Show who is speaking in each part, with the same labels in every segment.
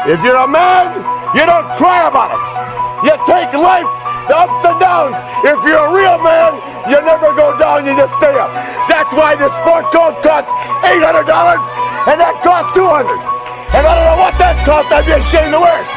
Speaker 1: If you're a man, you don't cry about it. You take life, the ups and downs. If you're a real man, you never go down, you just stay up. That's why this sport coat costs $800 and that costs $200. And I don't know what that costs, I'd be ashamed to wear it.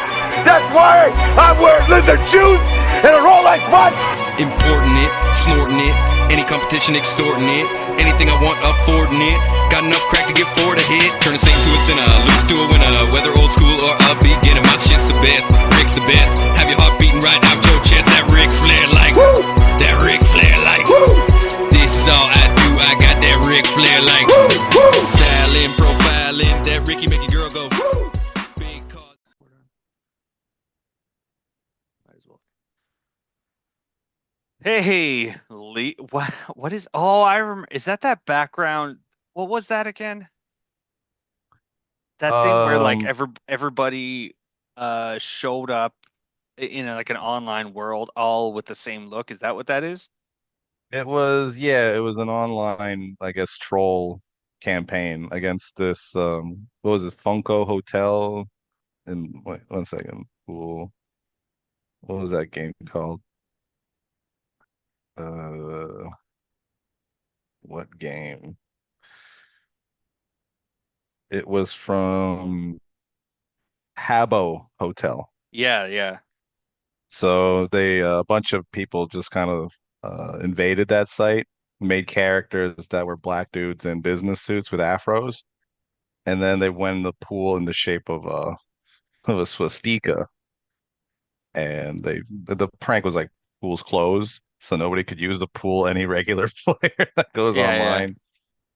Speaker 1: That's why I'm wearing lizard shoes and a Rolex watch.
Speaker 2: Importing it, snorting it, any competition extorting it, anything I want affording it, got enough crack to get four to hit, turn a saint to a sinner, lose to a winner, whether old school or upbeat, getting my shit's the best, Rick's the best, have your heart beating right out your chest, that Ric Flair like, woo! That Ric Flair like, woo! This is all I do, I got that Ric Flair like, woo! Woo! Styling, profiling, that Ricky make a girl go, woo! Big cause. Might as well.
Speaker 3: Hey, Lee, what is, oh, I remember, is that background? What was that again? That thing where like everybody showed up in like an online world all with the same look. Is that what that is?
Speaker 4: It was an online, I guess, troll campaign against this what was it, Funko Hotel? And wait, 1 second. Cool. What was that game called? What game? It was from Habbo Hotel.
Speaker 3: Yeah.
Speaker 4: So they a bunch of people just kind of invaded that site, made characters that were black dudes in business suits with afros, and then they went in the pool in the shape of a swastika. And the prank was like pool's closed, so nobody could use the pool. Any regular player that goes
Speaker 3: Yeah.
Speaker 4: online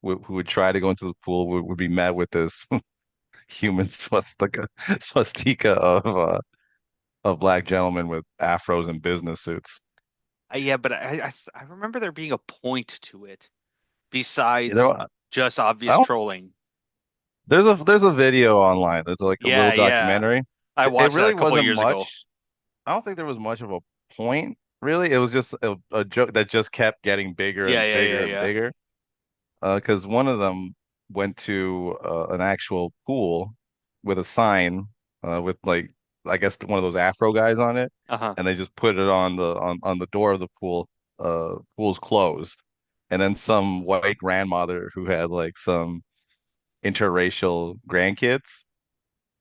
Speaker 4: who would try to go into the pool would be met with this human swastika of black gentlemen with afros and business suits.
Speaker 3: Yeah, but I remember there being a point to it besides
Speaker 4: You know,
Speaker 3: just
Speaker 4: I
Speaker 3: obvious
Speaker 4: don't,
Speaker 3: trolling.
Speaker 4: there's a video online. There's like a little
Speaker 3: Yeah.
Speaker 4: documentary.
Speaker 3: I
Speaker 4: It
Speaker 3: watched that
Speaker 4: really
Speaker 3: a couple
Speaker 4: wasn't
Speaker 3: years ago.
Speaker 4: much. I don't think there was much of a point, really. It was just a joke that just kept getting bigger and bigger and
Speaker 3: Yeah.
Speaker 4: bigger. Because one of them went to an actual pool with a sign with like I guess one of those Afro guys on it,
Speaker 3: Uh-huh.
Speaker 4: and they just put it on the door of the pool. Pool's closed, and then some white grandmother who had like some interracial grandkids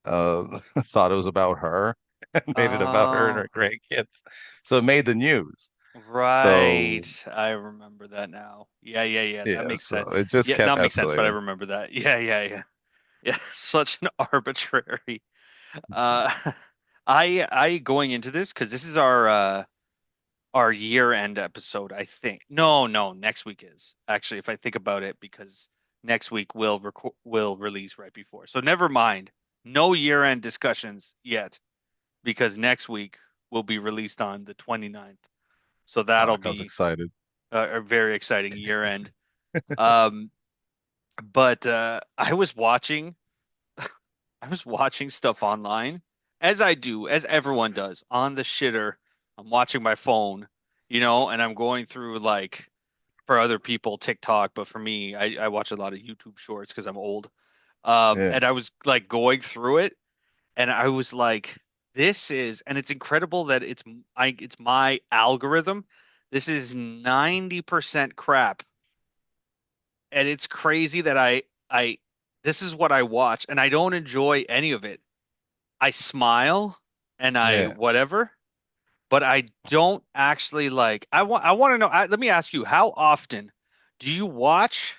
Speaker 4: thought it was about her and made it about her and
Speaker 3: Oh,
Speaker 4: her grandkids. So it made the news.
Speaker 3: right.
Speaker 4: So
Speaker 3: I remember that now. Yeah. That
Speaker 4: yeah,
Speaker 3: makes
Speaker 4: so
Speaker 3: sense.
Speaker 4: it just
Speaker 3: Yeah,
Speaker 4: kept
Speaker 3: not makes sense, but I
Speaker 4: escalating.
Speaker 3: remember that. Yeah. Yeah, such an arbitrary. Uh, I going into this because this is our year-end episode, I think. No, next week is actually, if I think about it, because next week will release right before. So never mind. No year-end discussions yet, because next week will be released on the 29th. So that'll
Speaker 4: I was
Speaker 3: be
Speaker 4: excited.
Speaker 3: a very exciting year-end. Um, but I was watching stuff online, as I do, as everyone does, on the shitter. I'm watching my phone, and I'm going through like for other people TikTok, but for me, I watch a lot of YouTube shorts because I'm old.
Speaker 4: Yeah.
Speaker 3: And I was like going through it, and I was like, and it's incredible that it's my algorithm. This is 90% crap, and it's crazy that I this is what I watch, and I don't enjoy any of it. I smile and I
Speaker 4: Yeah.
Speaker 3: whatever, but I don't actually like. I want to know. Let me ask you, how often do you watch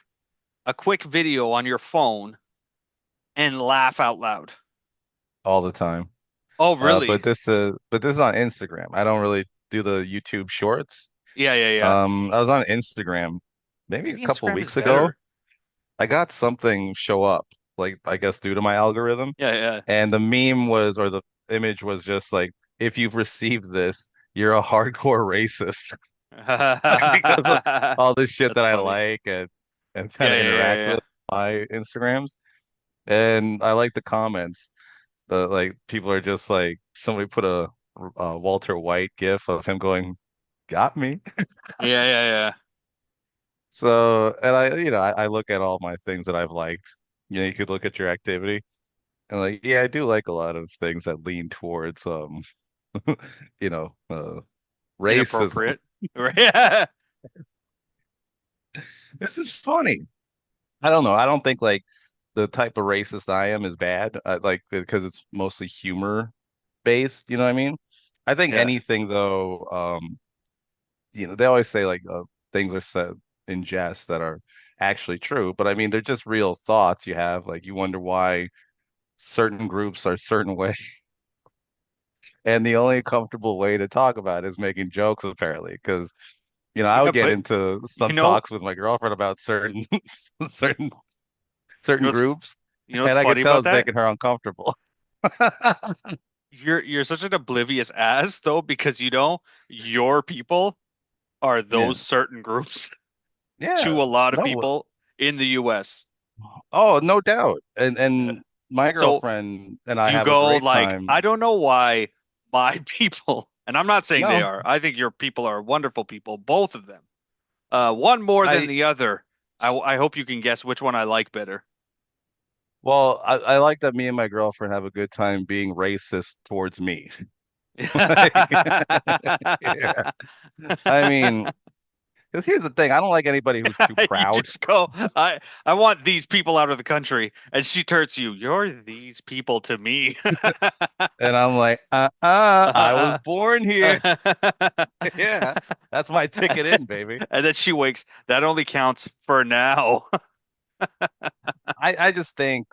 Speaker 3: a quick video on your phone and laugh out loud?
Speaker 4: All the time.
Speaker 3: Oh, really?
Speaker 4: But this is on Instagram. I don't really do the YouTube shorts.
Speaker 3: Yeah.
Speaker 4: I was on Instagram maybe a
Speaker 3: Maybe
Speaker 4: couple
Speaker 3: Instagram is
Speaker 4: weeks ago.
Speaker 3: better.
Speaker 4: I got something show up, like I guess due to my algorithm,
Speaker 3: Yeah.
Speaker 4: and the meme was or the image was just like, if you've received this, you're a hardcore racist because of all this shit
Speaker 3: That's
Speaker 4: that I
Speaker 3: funny.
Speaker 4: like and kind
Speaker 3: Yeah,
Speaker 4: of
Speaker 3: yeah, yeah,
Speaker 4: interact
Speaker 3: yeah.
Speaker 4: with my Instagrams. And I like the comments. The like people are just like somebody put a Walter White gif of him going, "Got me."
Speaker 3: Yeah.
Speaker 4: So, and I look at all my things that I've liked. You could look at your activity. And like, yeah, I do like a lot of things that lean towards you know, racism.
Speaker 3: Inappropriate. Right?
Speaker 4: This is funny. I don't know. I don't think like the type of racist I am is bad. Like because it's mostly humor based, you know what I mean? I think
Speaker 3: Yeah.
Speaker 4: anything though, they always say like things are said in jest that are actually true, but I mean they're just real thoughts you have. Like you wonder why certain groups are certain way, and the only comfortable way to talk about it is making jokes, apparently. Because I
Speaker 3: Yeah,
Speaker 4: would get
Speaker 3: but
Speaker 4: into
Speaker 3: you
Speaker 4: some
Speaker 3: know,
Speaker 4: talks with my girlfriend about certain certain
Speaker 3: you know
Speaker 4: certain
Speaker 3: what's
Speaker 4: groups,
Speaker 3: what's
Speaker 4: and I could
Speaker 3: funny
Speaker 4: tell
Speaker 3: about
Speaker 4: it's
Speaker 3: that?
Speaker 4: making her uncomfortable.
Speaker 3: You're such an oblivious ass though, because your people are
Speaker 4: Yeah,
Speaker 3: those certain groups
Speaker 4: yeah,
Speaker 3: to a lot of
Speaker 4: no,
Speaker 3: people in the US.
Speaker 4: oh, no doubt. And
Speaker 3: Yeah.
Speaker 4: my
Speaker 3: So
Speaker 4: girlfriend and I
Speaker 3: you
Speaker 4: have a
Speaker 3: go
Speaker 4: great
Speaker 3: like,
Speaker 4: time.
Speaker 3: I don't know why my people, and I'm not saying they
Speaker 4: No,
Speaker 3: are. I think your people are wonderful people, both of them. One more than
Speaker 4: I
Speaker 3: the other. I hope you can guess which one I like better.
Speaker 4: well, I like that me and my girlfriend have a good time being racist towards me. Like, yeah. I mean, because here's the thing, I don't like anybody who's too
Speaker 3: You
Speaker 4: proud.
Speaker 3: just go, I want these people out of the country, and she turns to you. You're these people to me.
Speaker 4: And I'm like, I was
Speaker 3: And
Speaker 4: born here. Yeah, that's my ticket in, baby.
Speaker 3: then she wakes. That only counts for now.
Speaker 4: I just think,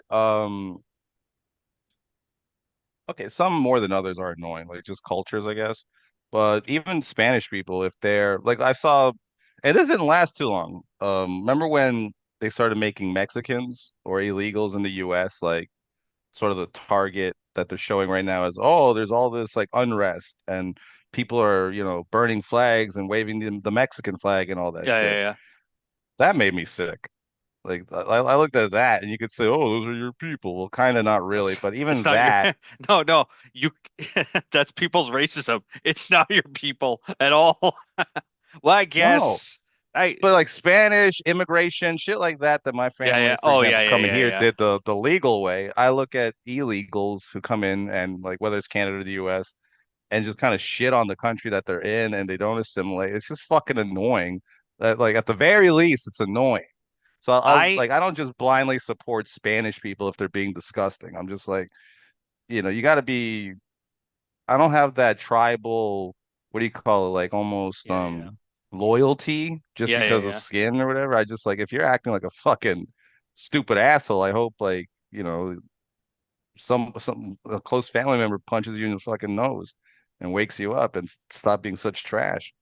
Speaker 4: okay, some more than others are annoying, like just cultures, I guess. But even Spanish people, if they're like, I saw, it doesn't last too long. Remember when they started making Mexicans or illegals in the US, like sort of the target that they're showing right now is, oh, there's all this like unrest and people are, burning flags and waving the Mexican flag and all that
Speaker 3: Yeah, yeah,
Speaker 4: shit.
Speaker 3: yeah.
Speaker 4: That made me sick. Like I looked at that and you could say, oh, those are your people. Well, kind of not really,
Speaker 3: That's
Speaker 4: but
Speaker 3: that's
Speaker 4: even
Speaker 3: not your.
Speaker 4: that,
Speaker 3: No, no. You. That's people's racism. It's not your people at all. Well, I
Speaker 4: no.
Speaker 3: guess. I.
Speaker 4: But like Spanish immigration, shit like that my
Speaker 3: Yeah,
Speaker 4: family,
Speaker 3: yeah.
Speaker 4: for
Speaker 3: Oh, yeah,
Speaker 4: example,
Speaker 3: yeah,
Speaker 4: coming
Speaker 3: yeah,
Speaker 4: here
Speaker 3: yeah.
Speaker 4: did the legal way. I look at illegals who come in and like whether it's Canada or the US and just kind of shit on the country that they're in and they don't assimilate. It's just fucking annoying. That like at the very least, it's annoying. So I'll
Speaker 3: I.
Speaker 4: like I don't just blindly support Spanish people if they're being disgusting. I'm just like, you got to be. I don't have that tribal, what do you call it? Like almost
Speaker 3: Yeah, yeah,
Speaker 4: loyalty just
Speaker 3: yeah, yeah,
Speaker 4: because of
Speaker 3: yeah.
Speaker 4: skin or whatever. I just like if you're acting like a fucking stupid asshole, I hope like, some a close family member punches you in the fucking nose and wakes you up and stop being such trash.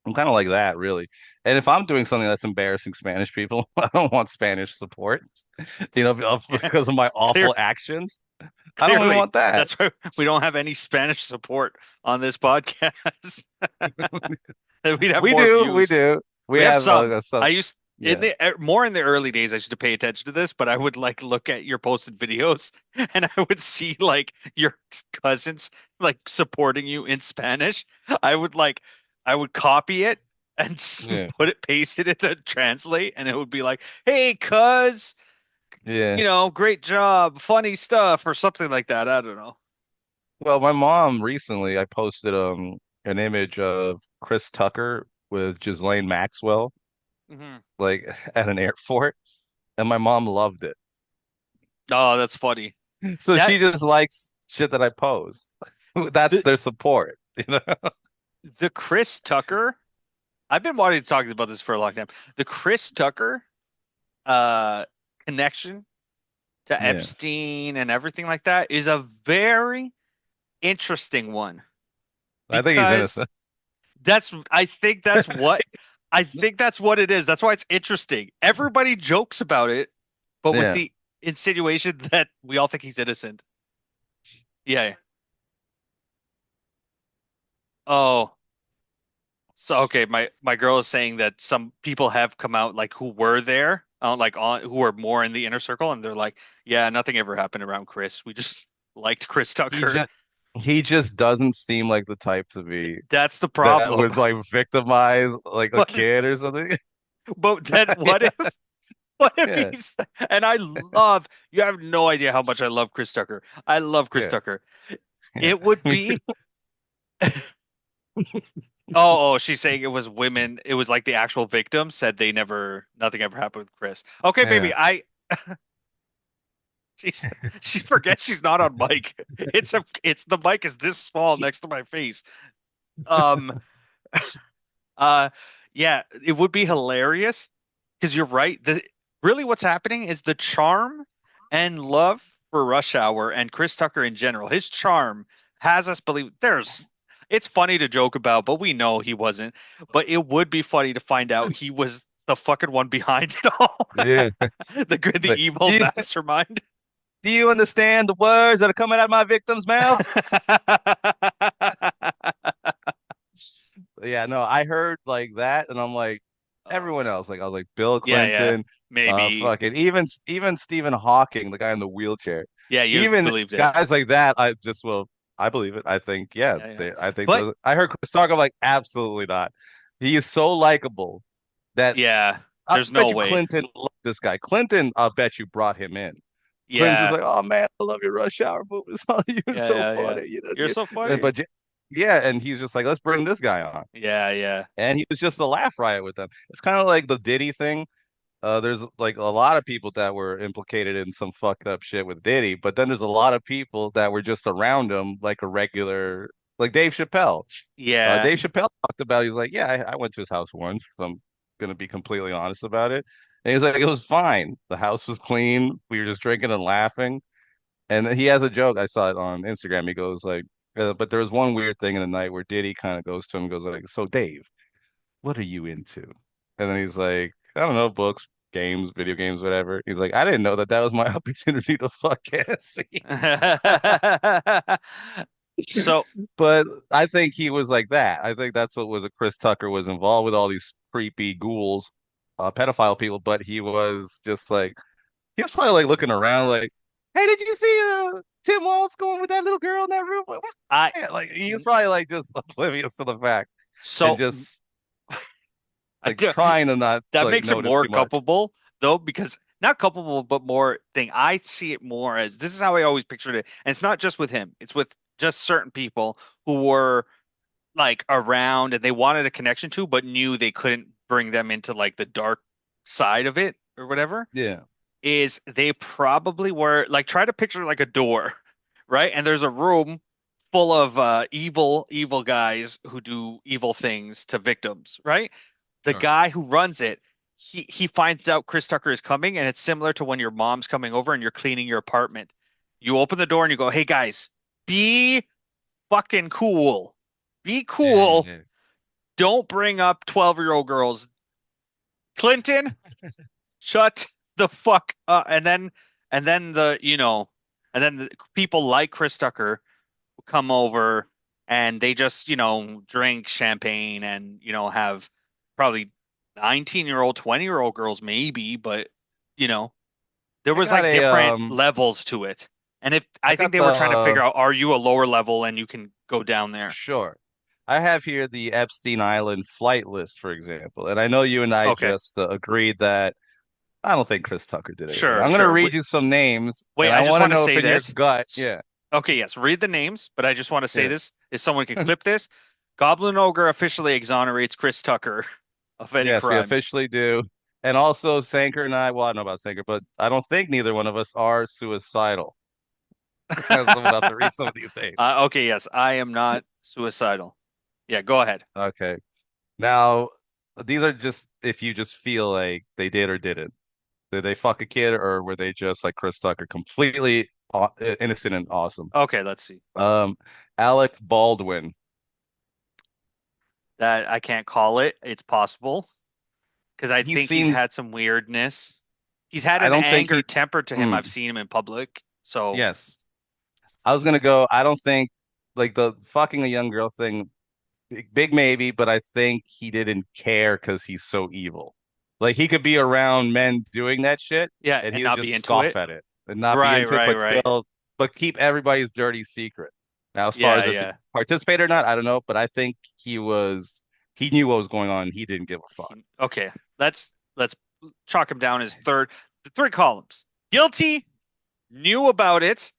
Speaker 4: I'm kind of like that, really. And if I'm doing something that's embarrassing Spanish people, I don't want Spanish support,
Speaker 3: Yeah.
Speaker 4: because of my
Speaker 3: Clear,
Speaker 4: awful actions. I don't even
Speaker 3: clearly,
Speaker 4: want that.
Speaker 3: that's why we don't have any Spanish support on this podcast. We'd have
Speaker 4: We
Speaker 3: more
Speaker 4: do, we
Speaker 3: views.
Speaker 4: do. We
Speaker 3: We have
Speaker 4: have
Speaker 3: some.
Speaker 4: some,
Speaker 3: I used in
Speaker 4: yeah.
Speaker 3: the more in the early days. I used to pay attention to this, but I would like look at your posted videos, and I would see like your cousins like supporting you in Spanish. I would like I would copy it and
Speaker 4: Yeah.
Speaker 3: paste it into Translate, and it would be like, "Hey, cuz,
Speaker 4: Yeah.
Speaker 3: great job, funny stuff," or something like that. I don't know.
Speaker 4: Well, my mom recently, I posted an image of Chris Tucker with Ghislaine Maxwell,
Speaker 3: Hmm.
Speaker 4: like at an airport, and my mom loved it.
Speaker 3: Oh, that's funny.
Speaker 4: So
Speaker 3: That
Speaker 4: she just likes shit that I post. That's
Speaker 3: the
Speaker 4: their support, you know?
Speaker 3: the Chris Tucker. I've been wanting to talk about this for a long time. The Chris Tucker uh connection to
Speaker 4: Yeah.
Speaker 3: Epstein and everything like that is a very interesting one
Speaker 4: I think he's
Speaker 3: because
Speaker 4: innocent.
Speaker 3: I think that's what it is. That's why it's interesting. Everybody jokes about it, but with
Speaker 4: Yeah.
Speaker 3: the insinuation that we all think he's innocent. Yeah. Oh, so okay, my girl is saying that some people have come out like who were there, like on who were more in the inner circle, and they're like, yeah, nothing ever happened around Chris. We just liked Chris
Speaker 4: He
Speaker 3: Tucker.
Speaker 4: just he just doesn't seem like the type to be
Speaker 3: That's the
Speaker 4: that
Speaker 3: problem.
Speaker 4: would like victimize like a
Speaker 3: But
Speaker 4: kid or something.
Speaker 3: but then what if What if
Speaker 4: Yeah,
Speaker 3: he's and I love you have no idea how much I love Chris Tucker. I love Chris
Speaker 4: yeah,
Speaker 3: Tucker.
Speaker 4: yeah.
Speaker 3: It would
Speaker 4: Me too.
Speaker 3: be oh, she's saying it was women. It was like the actual victim said they never nothing ever happened with Chris. Okay,
Speaker 4: Yeah.
Speaker 3: baby, she's she forgets she's not on mic. It's the mic is this small next to my face. Um uh yeah, it would be hilarious because you're right. Really what's happening is the charm and love for Rush Hour and Chris Tucker in general. His charm has us believe it's funny to joke about, but we know he wasn't. But it would be funny to find out he was the fucking one behind it all.
Speaker 4: Yeah.
Speaker 3: The
Speaker 4: Like,
Speaker 3: evil mastermind.
Speaker 4: do you understand the words that are coming out of my victim's mouth? Yeah, no, I heard like that, and I'm like,
Speaker 3: Oh,
Speaker 4: everyone else, like I was like Bill
Speaker 3: yeah, yeah.
Speaker 4: Clinton,
Speaker 3: Maybe.
Speaker 4: fucking even Stephen Hawking, the guy in the wheelchair,
Speaker 3: Yeah, you
Speaker 4: even
Speaker 3: believed it.
Speaker 4: guys like that, I just will, I believe it. I think, yeah,
Speaker 3: Yeah, yeah.
Speaker 4: I think
Speaker 3: But
Speaker 4: those. I heard Chris talk. I'm like, absolutely not. He is so likable that
Speaker 3: yeah,
Speaker 4: I
Speaker 3: there's no
Speaker 4: bet you
Speaker 3: way.
Speaker 4: Clinton loved this guy. Clinton, I bet you brought him in. Clinton's just
Speaker 3: Yeah.
Speaker 4: like, oh man, I love your Rush Hour movies. Oh, you're
Speaker 3: Yeah,
Speaker 4: so
Speaker 3: yeah, yeah.
Speaker 4: funny. You know,
Speaker 3: You're so funny.
Speaker 4: but yeah, and he's just like, let's bring this guy on.
Speaker 3: Yeah, yeah.
Speaker 4: And he was just a laugh riot with them. It's kind of like the Diddy thing. There's like a lot of people that were implicated in some fucked up shit with Diddy, but then there's a lot of people that were just around him like a regular, like Dave Chappelle.
Speaker 3: Yeah.
Speaker 4: Dave Chappelle talked about. He's like, yeah, I went to his house once. So I'm gonna be completely honest about it. And he's like, it was fine. The house was clean. We were just drinking and laughing. And he has a joke. I saw it on Instagram. He goes like, but there was one weird thing in the night where Diddy kind of goes to him and goes like, so Dave, what are you into? And then he's like, I don't know, books, games, video games, whatever. He's like, I didn't know that that was my opportunity to fuck Cassie.
Speaker 3: So,
Speaker 4: But I think he was like that. I think that's what was a Chris Tucker was involved with all these creepy ghouls, pedophile people. But he was just like he was probably like looking around, like, hey, did you see Tim Waltz going with that little girl in that room? What's
Speaker 3: I
Speaker 4: that? Like he's probably like just oblivious to the fact and
Speaker 3: so
Speaker 4: just
Speaker 3: I
Speaker 4: like
Speaker 3: do,
Speaker 4: trying to not
Speaker 3: that
Speaker 4: like
Speaker 3: makes it
Speaker 4: notice
Speaker 3: more
Speaker 4: too much.
Speaker 3: culpable though, because not culpable, but more thing. I see it more as this is how I always pictured it. And it's not just with him, it's with just certain people who were like around and they wanted a connection to, but knew they couldn't bring them into like the dark side of it or whatever.
Speaker 4: Yeah.
Speaker 3: Is they probably were like try to picture like a door, right? And there's a room full of evil guys who do evil things to victims, right? The
Speaker 4: Sure.
Speaker 3: guy who runs it, he finds out Chris Tucker is coming, and it's similar to when your mom's coming over and you're cleaning your apartment. You open the door and you go, "Hey guys, be fucking cool. Be
Speaker 4: Yeah,
Speaker 3: cool.
Speaker 4: yeah.
Speaker 3: Don't bring up 12-year-old girls. Clinton, shut the fuck up." And then and then the people like Chris Tucker come over and they just, drink champagne and, have probably 19-year-old, 20-year-old girls maybe, but you know, there
Speaker 4: I
Speaker 3: was
Speaker 4: got
Speaker 3: like
Speaker 4: a
Speaker 3: different levels to it. And if
Speaker 4: I
Speaker 3: I think
Speaker 4: got
Speaker 3: they were trying to figure out, are you a lower level and you can go down there?
Speaker 4: sure. I have here the Epstein Island flight list, for example. And I know you and I
Speaker 3: Okay.
Speaker 4: just agreed that I don't think Chris Tucker did anything.
Speaker 3: Sure,
Speaker 4: I'm going to
Speaker 3: sure.
Speaker 4: read you some names,
Speaker 3: Wait,
Speaker 4: and
Speaker 3: I
Speaker 4: I
Speaker 3: just
Speaker 4: want to
Speaker 3: want to
Speaker 4: know if
Speaker 3: say
Speaker 4: in your
Speaker 3: this.
Speaker 4: gut,
Speaker 3: S-
Speaker 4: yeah,
Speaker 3: Okay, yes, read the names, but I just want to say
Speaker 4: yeah.
Speaker 3: this. If someone can clip this, Goblin Ogre officially exonerates Chris Tucker of any
Speaker 4: Yes, we
Speaker 3: crimes.
Speaker 4: officially do. And also, Sanker and I, well, I don't know about Sanker, but I don't think neither one of us are suicidal. As I'm about to read some of these names.
Speaker 3: Okay, yes, I am not suicidal. Yeah, go ahead.
Speaker 4: Okay. Now, these are just if you just feel like they did or didn't. Did they fuck a kid or were they just like Chris Tucker, completely innocent and awesome?
Speaker 3: Okay, let's see.
Speaker 4: Um, Alec Baldwin.
Speaker 3: That I can't call it. It's possible because I
Speaker 4: He
Speaker 3: think he's
Speaker 4: seems,
Speaker 3: had some weirdness. He's had
Speaker 4: I
Speaker 3: an
Speaker 4: don't think
Speaker 3: anger
Speaker 4: he,
Speaker 3: temper to him.
Speaker 4: mm,
Speaker 3: I've seen him in public. So,
Speaker 4: yes. I was gonna go, I don't think like the fucking a young girl thing, big maybe, but I think he didn't care because he's so evil. Like he could be around men doing that shit
Speaker 3: yeah,
Speaker 4: and
Speaker 3: and
Speaker 4: he would
Speaker 3: not be
Speaker 4: just
Speaker 3: into
Speaker 4: scoff
Speaker 3: it.
Speaker 4: at it and not be
Speaker 3: Right,
Speaker 4: into it,
Speaker 3: right,
Speaker 4: but
Speaker 3: right.
Speaker 4: still, but keep everybody's dirty secret. Now, as far
Speaker 3: Yeah,
Speaker 4: as if he
Speaker 3: yeah.
Speaker 4: participated or not, I don't know, but I think he knew what was going on. He didn't give a fuck.
Speaker 3: Okay. Let's chalk him down as third. The three columns: guilty, knew about it,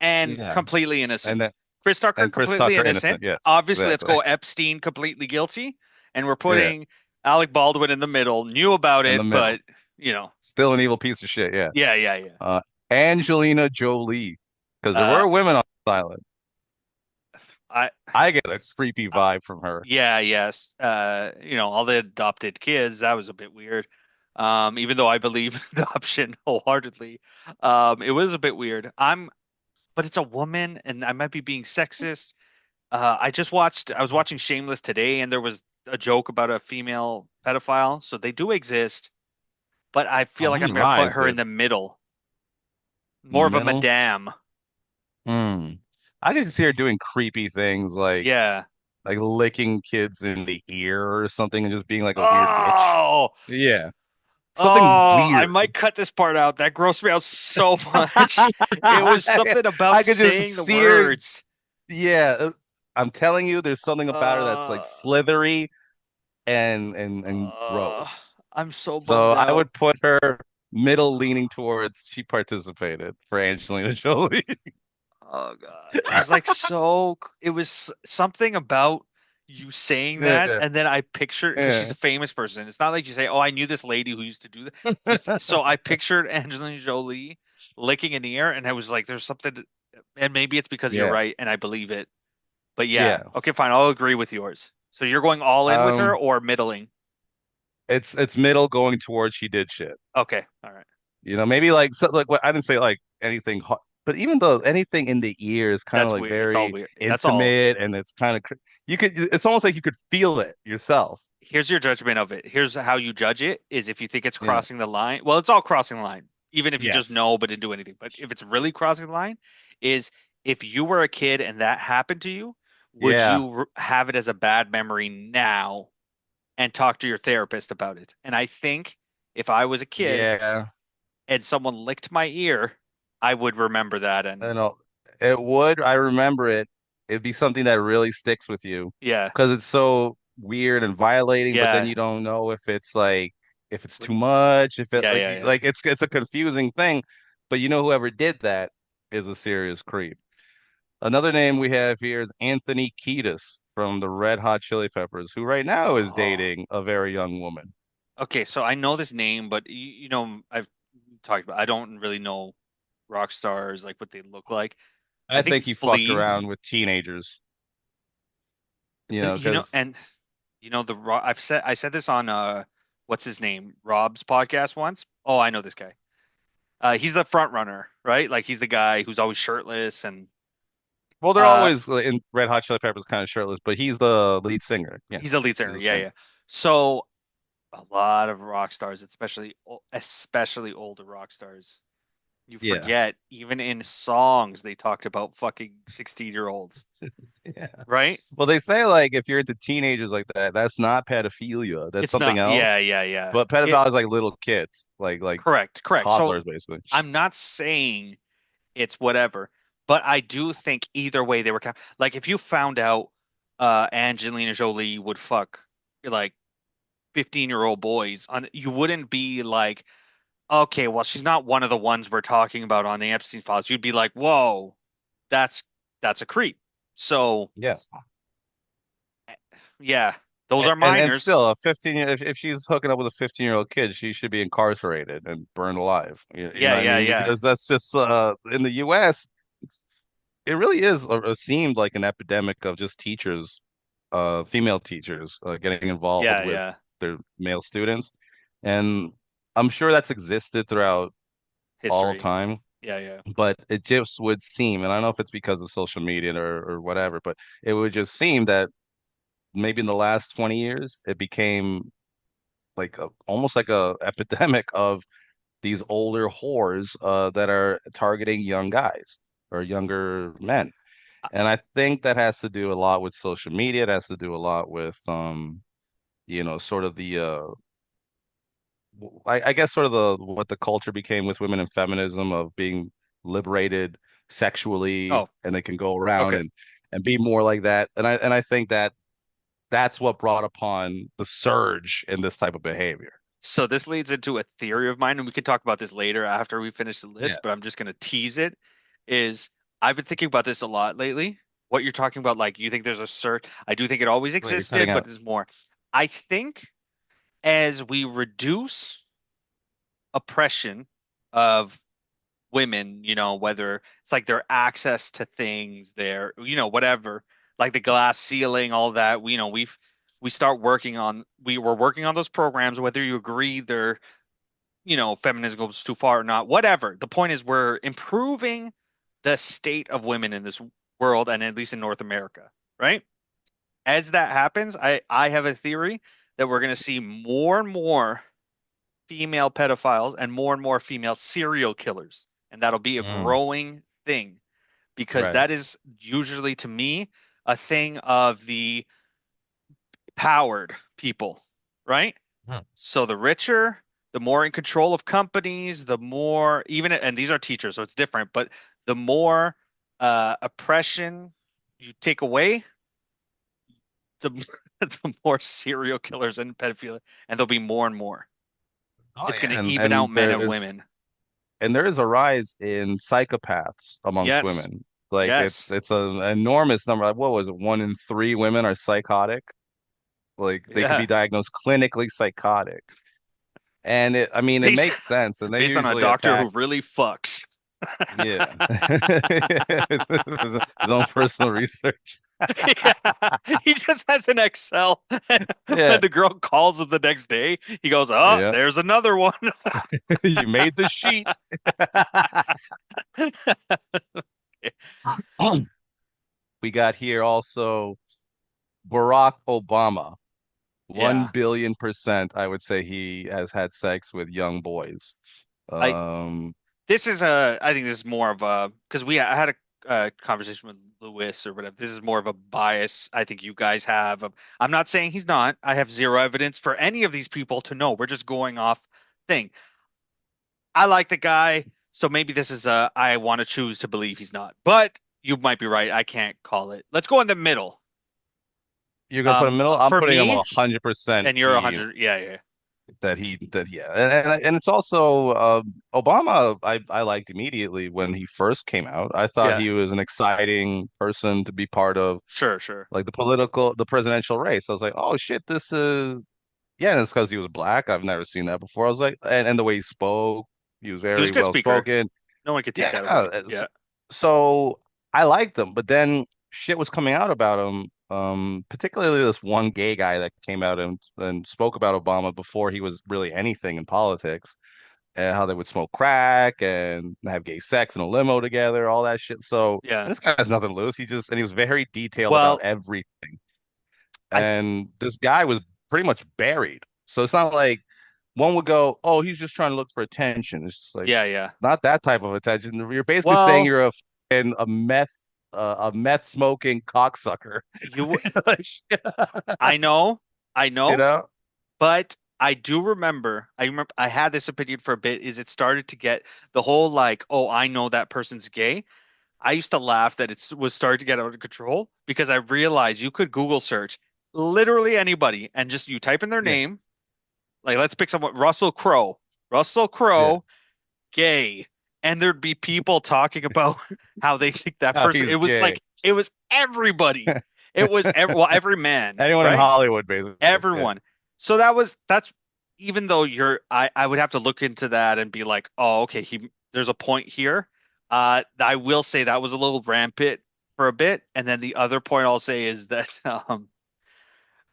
Speaker 3: and
Speaker 4: Yeah.
Speaker 3: completely
Speaker 4: And
Speaker 3: innocent.
Speaker 4: then
Speaker 3: Chris Tucker
Speaker 4: and Chris
Speaker 3: completely
Speaker 4: Tucker
Speaker 3: innocent.
Speaker 4: innocent. Yes,
Speaker 3: Obviously, let's
Speaker 4: exactly.
Speaker 3: go Epstein completely guilty, and we're
Speaker 4: Yeah,
Speaker 3: putting Alec Baldwin in the middle. Knew about
Speaker 4: in the
Speaker 3: it,
Speaker 4: middle.
Speaker 3: but you know,
Speaker 4: Still an evil piece of shit. Yeah.
Speaker 3: yeah, yeah, yeah.
Speaker 4: Uh, Angelina Jolie, because there
Speaker 3: Uh,
Speaker 4: were women on the island.
Speaker 3: I,
Speaker 4: I get a creepy vibe from her.
Speaker 3: yeah, yes. All the adopted kids, that was a bit weird. Even though I believe in adoption wholeheartedly, it was a bit weird. But it's a woman, and I might be being sexist. I was watching Shameless today, and there was a joke about a female pedophile. So they do exist, but I feel
Speaker 4: I'm
Speaker 3: like
Speaker 4: on
Speaker 3: I'm
Speaker 4: the
Speaker 3: going to put
Speaker 4: rise
Speaker 3: her
Speaker 4: there.
Speaker 3: in the middle,
Speaker 4: In the
Speaker 3: more of a
Speaker 4: middle.
Speaker 3: madame.
Speaker 4: Hmm. I can see her doing creepy things
Speaker 3: Yeah.
Speaker 4: like licking kids in the ear or something and just being like a weird witch.
Speaker 3: Oh,
Speaker 4: Yeah. Something
Speaker 3: oh, I
Speaker 4: weird.
Speaker 3: might cut this part out. That grossed me out so much. It was something about
Speaker 4: I could just
Speaker 3: saying the
Speaker 4: see her.
Speaker 3: words.
Speaker 4: Yeah. I'm telling you, there's something about her that's like
Speaker 3: Uh,
Speaker 4: slithery and
Speaker 3: uh,
Speaker 4: gross.
Speaker 3: I'm so
Speaker 4: So
Speaker 3: bummed
Speaker 4: I
Speaker 3: out.
Speaker 4: would put her middle leaning towards she participated for Angelina Jolie.
Speaker 3: Oh God. It was like it was something about you saying that,
Speaker 4: Yeah,
Speaker 3: and then I pictured because she's
Speaker 4: yeah,
Speaker 3: a famous person. It's not like you say, "Oh, I knew this lady who used to do that." So I pictured Angelina Jolie licking an ear, and I was like, "There's something," and maybe it's because you're
Speaker 4: yeah,
Speaker 3: right, and I believe it. But yeah,
Speaker 4: yeah.
Speaker 3: okay, fine. I'll agree with yours. So you're going all in with her
Speaker 4: Um,
Speaker 3: or middling?
Speaker 4: it's middle going towards she did shit.
Speaker 3: Okay, all right.
Speaker 4: Maybe like so, like what I didn't say like anything, but even though anything in the ear is kind of
Speaker 3: That's
Speaker 4: like
Speaker 3: weird. It's all
Speaker 4: very
Speaker 3: weird. That's all.
Speaker 4: intimate and it's kind of you could it's almost like you could feel it yourself.
Speaker 3: Here's your judgment of it. Here's how you judge it is if you think it's
Speaker 4: Yeah.
Speaker 3: crossing the line. Well, it's all crossing the line, even if you just
Speaker 4: Yes.
Speaker 3: know but didn't do anything. But if it's really crossing the line, is if you were a kid and that happened to you, would
Speaker 4: Yeah.
Speaker 3: you have it as a bad memory now and talk to your therapist about it? And I think if I was a kid
Speaker 4: Yeah.
Speaker 3: and someone licked my ear, I would remember that.
Speaker 4: I
Speaker 3: And
Speaker 4: know it would. I remember it. It'd be something that really sticks with you
Speaker 3: yeah,
Speaker 4: because it's so weird and violating, but then
Speaker 3: yeah,
Speaker 4: you don't know if it's like if it's too much, if it
Speaker 3: yeah, yeah, yeah.
Speaker 4: like it's a confusing thing. But whoever did that is a serious creep. Another name we have here is Anthony Kiedis from the Red Hot Chili Peppers, who right now is
Speaker 3: Oh.
Speaker 4: dating a very young woman.
Speaker 3: Okay, so I know this name, but I've talked about. I don't really know rock stars like what they look like. I
Speaker 4: I
Speaker 3: think
Speaker 4: think he fucked
Speaker 3: Flea,
Speaker 4: around with teenagers,
Speaker 3: but
Speaker 4: because
Speaker 3: I said this on what's his name, Rob's podcast once. Oh, I know this guy. He's the front runner, right? Like he's the guy who's always shirtless and
Speaker 4: well, they're
Speaker 3: uh
Speaker 4: always in Red Hot Chili Peppers kind of shirtless, but he's the lead singer. Yeah,
Speaker 3: he's the lead
Speaker 4: he's
Speaker 3: singer.
Speaker 4: a
Speaker 3: Yeah,
Speaker 4: singer.
Speaker 3: yeah. So a lot of rock stars, especially older rock stars, you
Speaker 4: Yeah.
Speaker 3: forget even in songs they talked about fucking 16-year-olds,
Speaker 4: Yeah.
Speaker 3: right?
Speaker 4: Well, they say like if you're into teenagers like that, that's not pedophilia. That's
Speaker 3: It's
Speaker 4: something
Speaker 3: not. Yeah,
Speaker 4: else.
Speaker 3: yeah, yeah.
Speaker 4: But
Speaker 3: It
Speaker 4: pedophiles like little kids, like
Speaker 3: correct, correct. So
Speaker 4: toddlers, basically.
Speaker 3: I'm not saying it's whatever, but I do think either way they were like if you found out Angelina Jolie would fuck like 15-year-old boys on you wouldn't be like, okay, well she's not one of the ones we're talking about on the Epstein files. You'd be like, whoa, that's that's a creep. So
Speaker 4: Yeah.
Speaker 3: yeah, those are
Speaker 4: And
Speaker 3: minors.
Speaker 4: still a 15 year if she's hooking up with a 15-year-old kid, she should be incarcerated and burned alive. You know
Speaker 3: Yeah,
Speaker 4: what I
Speaker 3: yeah,
Speaker 4: mean?
Speaker 3: yeah.
Speaker 4: Because that's just in the US, it really is seemed like an epidemic of just teachers, female teachers, getting involved
Speaker 3: Yeah,
Speaker 4: with
Speaker 3: yeah.
Speaker 4: their male students. And I'm sure that's existed throughout all of
Speaker 3: History.
Speaker 4: time,
Speaker 3: Yeah, yeah.
Speaker 4: but it just would seem, and I don't know if it's because of social media or whatever, but it would just seem that maybe in the last 20 years, it became like almost like a epidemic of these older whores that are targeting young guys or younger men. And I think that has to do a lot with social media. It has to do a lot with sort of the I guess sort of the what the culture became with women and feminism of being liberated sexually
Speaker 3: Oh,
Speaker 4: and they can go around
Speaker 3: okay.
Speaker 4: and be more like that. And I think that that's what brought upon the surge in this type of behavior.
Speaker 3: So this leads into a theory of mine, and we can talk about this later after we finish the
Speaker 4: Yeah.
Speaker 3: list, but I'm just going to tease it. Is I've been thinking about this a lot lately. What you're talking about, like you think there's a cert. I do think it always
Speaker 4: Wait, you're cutting
Speaker 3: existed, but
Speaker 4: out.
Speaker 3: there's more. I think as we reduce oppression of women, whether it's like their access to things, their, whatever, like the glass ceiling, all that, we start working on, we were working on those programs, whether you agree they're, feminism goes too far or not, whatever. The point is we're improving the state of women in this world and at least in North America, right? As that happens, I have a theory that we're going to see more and more female pedophiles and more female serial killers. And that'll be a
Speaker 4: Mm,
Speaker 3: growing thing because
Speaker 4: right.
Speaker 3: that is usually to me a thing of the powered people, right?
Speaker 4: Hmm.
Speaker 3: So the richer, the more in control of companies, the more even, and these are teachers, so it's different, but the more oppression you take away, the the more serial killers and pedophilia, and there'll be more and more.
Speaker 4: Oh
Speaker 3: It's going
Speaker 4: yeah,
Speaker 3: to
Speaker 4: and
Speaker 3: even out
Speaker 4: and
Speaker 3: men
Speaker 4: there
Speaker 3: and
Speaker 4: is
Speaker 3: women.
Speaker 4: and there is a rise in psychopaths amongst
Speaker 3: Yes.
Speaker 4: women. Like it's
Speaker 3: Yes.
Speaker 4: it's an enormous number. Like, what was it? 1 in 3 women are psychotic. Like they could be
Speaker 3: Yeah.
Speaker 4: diagnosed clinically psychotic. And I mean, it
Speaker 3: Based
Speaker 4: makes sense. And they
Speaker 3: based on a
Speaker 4: usually
Speaker 3: doctor who
Speaker 4: attack.
Speaker 3: really fucks.
Speaker 4: Yeah. His own personal research.
Speaker 3: Yeah. He just has an Excel. And when
Speaker 4: Yeah.
Speaker 3: the girl calls him the next day, he goes, "Oh,
Speaker 4: Yeah.
Speaker 3: there's another one."
Speaker 4: You made the sheet. We got here also Barack Obama. One
Speaker 3: Yeah.
Speaker 4: billion percent, I would say he has had sex with young boys.
Speaker 3: I
Speaker 4: Um,
Speaker 3: I think this is more of a because I had a conversation with Lewis or whatever. This is more of a bias I think you guys have. I'm not saying he's not. I have zero evidence for any of these people to know. We're just going off thing. I like the guy, so maybe this is a I want to choose to believe he's not. But you might be right. I can't call it. Let's go in the middle.
Speaker 4: you're gonna put him middle. I'm
Speaker 3: For
Speaker 4: putting him
Speaker 3: me,
Speaker 4: 100%
Speaker 3: and you're a
Speaker 4: he
Speaker 3: hundred. Yeah, yeah,
Speaker 4: that yeah, and it's also Obama. I liked immediately when he first came out. I thought
Speaker 3: yeah.
Speaker 4: he was an exciting person to be part of,
Speaker 3: Sure, sure.
Speaker 4: like the presidential race. I was like, oh shit, this is yeah, and it's because he was black. I've never seen that before. I was like, and the way he spoke, he was
Speaker 3: He was
Speaker 4: very
Speaker 3: a good
Speaker 4: well
Speaker 3: speaker.
Speaker 4: spoken.
Speaker 3: No one could take
Speaker 4: Yeah,
Speaker 3: that away. Yeah.
Speaker 4: so I liked him, but then shit was coming out about him. Particularly this one gay guy that came out and spoke about Obama before he was really anything in politics, and how they would smoke crack and have gay sex in a limo together, all that shit. So
Speaker 3: Yeah.
Speaker 4: this guy has nothing to lose. He was very detailed about
Speaker 3: Well,
Speaker 4: everything.
Speaker 3: I
Speaker 4: And this guy was pretty much buried. So it's not like one would go, "Oh, he's just trying to look for attention." It's just like
Speaker 3: yeah, yeah.
Speaker 4: not that type of attention. You're basically saying
Speaker 3: Well,
Speaker 4: you're a meth smoking cocksucker.
Speaker 3: you
Speaker 4: Like,
Speaker 3: I know, I
Speaker 4: you
Speaker 3: know,
Speaker 4: know?
Speaker 3: but I do remember, I remember I had this opinion for a bit, is it started to get the whole like, oh, I know that person's gay. I used to laugh that it was starting to get out of control because I realized you could Google search literally anybody and just you type in their
Speaker 4: Yeah,
Speaker 3: name. Like let's pick someone, Russell Crowe. Russell
Speaker 4: yeah.
Speaker 3: Crowe, gay. And there'd be people talking about how they think that
Speaker 4: Oh,
Speaker 3: person,
Speaker 4: he's
Speaker 3: it was
Speaker 4: gay.
Speaker 3: like it was everybody. It was every man,
Speaker 4: Anyone in
Speaker 3: right?
Speaker 4: Hollywood, basically. Yeah.
Speaker 3: Everyone. So that's even though I would have to look into that and be like, oh, okay, there's a point here. I will say that was a little rampant for a bit. And then the other point I'll say is that